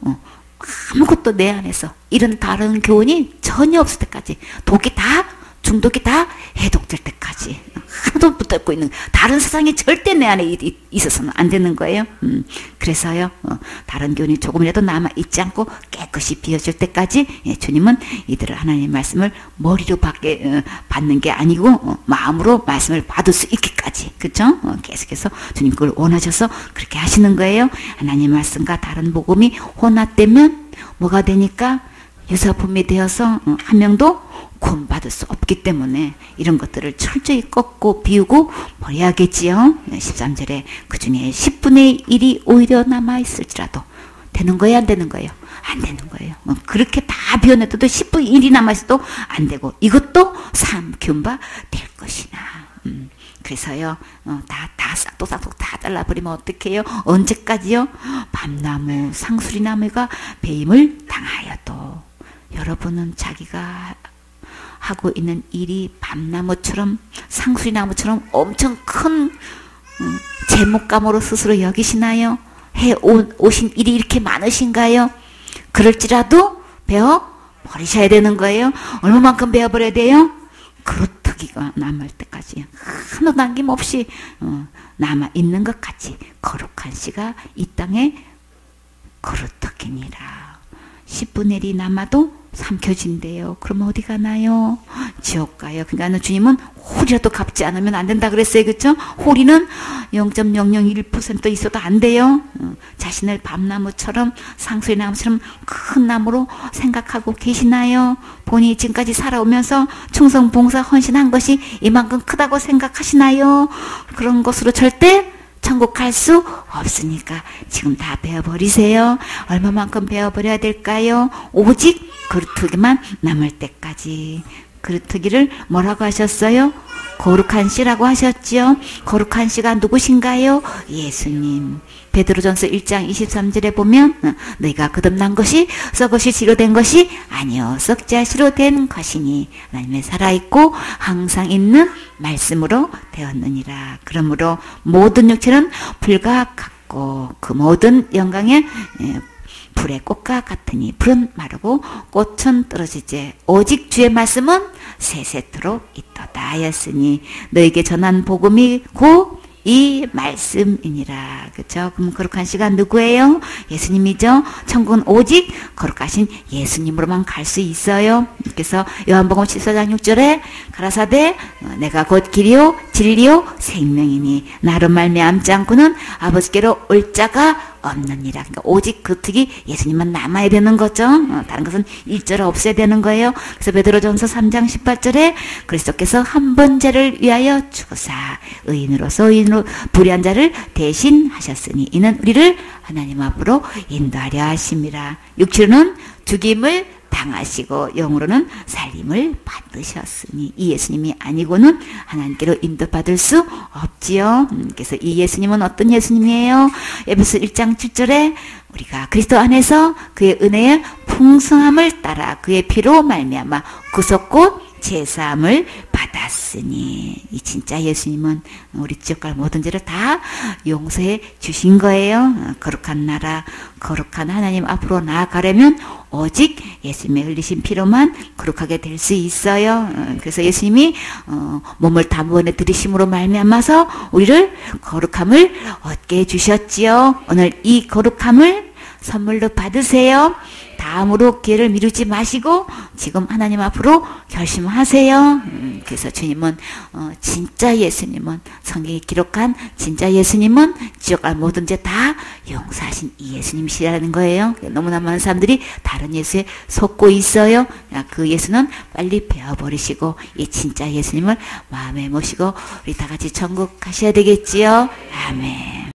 Speaker 1: 아무것도 내 안에서 이런 다른 교훈이 전혀 없을 때까지, 독이 다, 중독이 다 해독될 때까지 하나도 붙잡고 있는 다른 세상이 절대 내 안에 있어서는 안 되는 거예요. 그래서요, 다른 교훈이 조금이라도 남아 있지 않고 깨끗이 비워질 때까지 주님은 이들을 하나님의 말씀을 머리로 받는 게 아니고 마음으로 말씀을 받을 수 있기까지, 그렇죠? 계속해서 주님 그걸 원하셔서 그렇게 하시는 거예요. 하나님 말씀과 다른 복음이 혼합되면 뭐가 되니까 유사품이 되어서 한 명도 구원받을 수 없기 때문에 이런 것들을 철저히 꺾고 비우고 버려야겠지요. 13절에 그 중에 10분의 1이 오히려 남아있을지라도 되는 거예요, 안 되는 거예요? 안 되는 거예요. 그렇게 다 비워내도 10분의 1이 남아있어도 안 되고 이것도 삼키운 바 될 것이나. 그래서요, 다 싹둑 다 잘라버리면 어떡해요? 언제까지요? 밤나무, 상수리나무가 배임을 당하여도 여러분은 자기가 하고 있는 일이 밤나무처럼 상수리나무처럼 엄청 큰 제목감으로 스스로 여기시나요? 해 오신 일이 이렇게 많으신가요? 그럴지라도 베어 버리셔야 되는 거예요. 얼마만큼 베어 버려야 돼요? 그루터기가 남을 때까지 하나도 남김없이 남아 있는 것 같이 거룩한 씨가 이 땅에 그루터기니라. 10분의 1이 남아도 삼켜진대요. 그러면 어디 가나요? 지옥 가요. 그러니까 주님은 홀이라도 갚지 않으면 안 된다 그랬어요. 그렇죠? 홀이는 0.001% 있어도 안 돼요. 자신을 밤나무처럼 상수리나무처럼 큰 나무로 생각하고 계시나요? 본인이 지금까지 살아오면서 충성, 봉사, 헌신한 것이 이만큼 크다고 생각하시나요? 그런 것으로 절대 천국 갈 수 없으니까 지금 다 베어버리세요. 얼마만큼 베어버려야 될까요? 오직 그루터기만 남을 때까지. 그루터기를 뭐라고 하셨어요? 거룩한 씨라고 하셨지요. 거룩한 씨가 누구신가요? 예수님. 베드로전서 1장 23절에 보면 너희가 거듭난 것이 썩어시 씨로 된 것이 아니요 썩지 않시로 된 것이니 하나님의 살아있고 항상 있는 말씀으로 되었느니라. 그러므로 모든 육체는 불과 같고 그 모든 영광에 불의 꽃과 같으니 불은 마르고 꽃은 떨어지지 오직 주의 말씀은 세세토록 있도다 하였으니 너에게 전한 복음이 곧 이 말씀이니라. 그렇죠? 그럼 거룩한 씨가 누구예요? 예수님이죠. 천국은 오직 거룩하신 예수님으로만 갈 수 있어요. 그래서 요한복음 14장 6절에 가라사대 내가 곧 길이요 진리요 생명이니 나로 말미암지 않고는 아버지께로 올 자가 없느니라. 그러니까 오직 그 특이 예수님만 남아야 되는 거죠. 다른 것은 일절 없어야 되는 거예요. 그래서 베드로전서 3장 18절에 그리스도께서 한 번 죄를 위하여 죽으사 의인으로서 의인으로 불의한 자를 대신하셨으니 이는 우리를 하나님 앞으로 인도하려 하심이라. 육체로는 죽임을 당하시고 영으로는 살림을 받으셨으니 이 예수님이 아니고는 하나님께로 인도받을 수 없지요. 그래서 이 예수님은 어떤 예수님이에요? 에베소 1장 7절에 우리가 그리스도 안에서 그의 은혜의 풍성함을 따라 그의 피로 말미암아 구속 곧 제사함을 받았으니 이 진짜 예수님은 우리 지옥 갈 모든 죄를 다 용서해 주신 거예요. 거룩한 나라 거룩한 하나님 앞으로 나아가려면 오직 예수님의 흘리신 피로만 거룩하게 될 수 있어요. 그래서 예수님이 몸을 단번에 들이심으로 말미암아서 우리를 거룩함을 얻게 해주셨지요. 오늘 이 거룩함을 선물로 받으세요. 다음으로 기회를 미루지 마시고 지금 하나님 앞으로 결심하세요. 그래서 주님은 진짜 예수님은 성경에 기록한 진짜 예수님은 지옥 갈 모든 죄 다 용서하신 이 예수님이시라는 거예요. 너무나 많은 사람들이 다른 예수에 속고 있어요. 그 예수는 빨리 베어버리시고 이 진짜 예수님을 마음에 모시고 우리 다 같이 천국 가셔야 되겠지요. 아멘.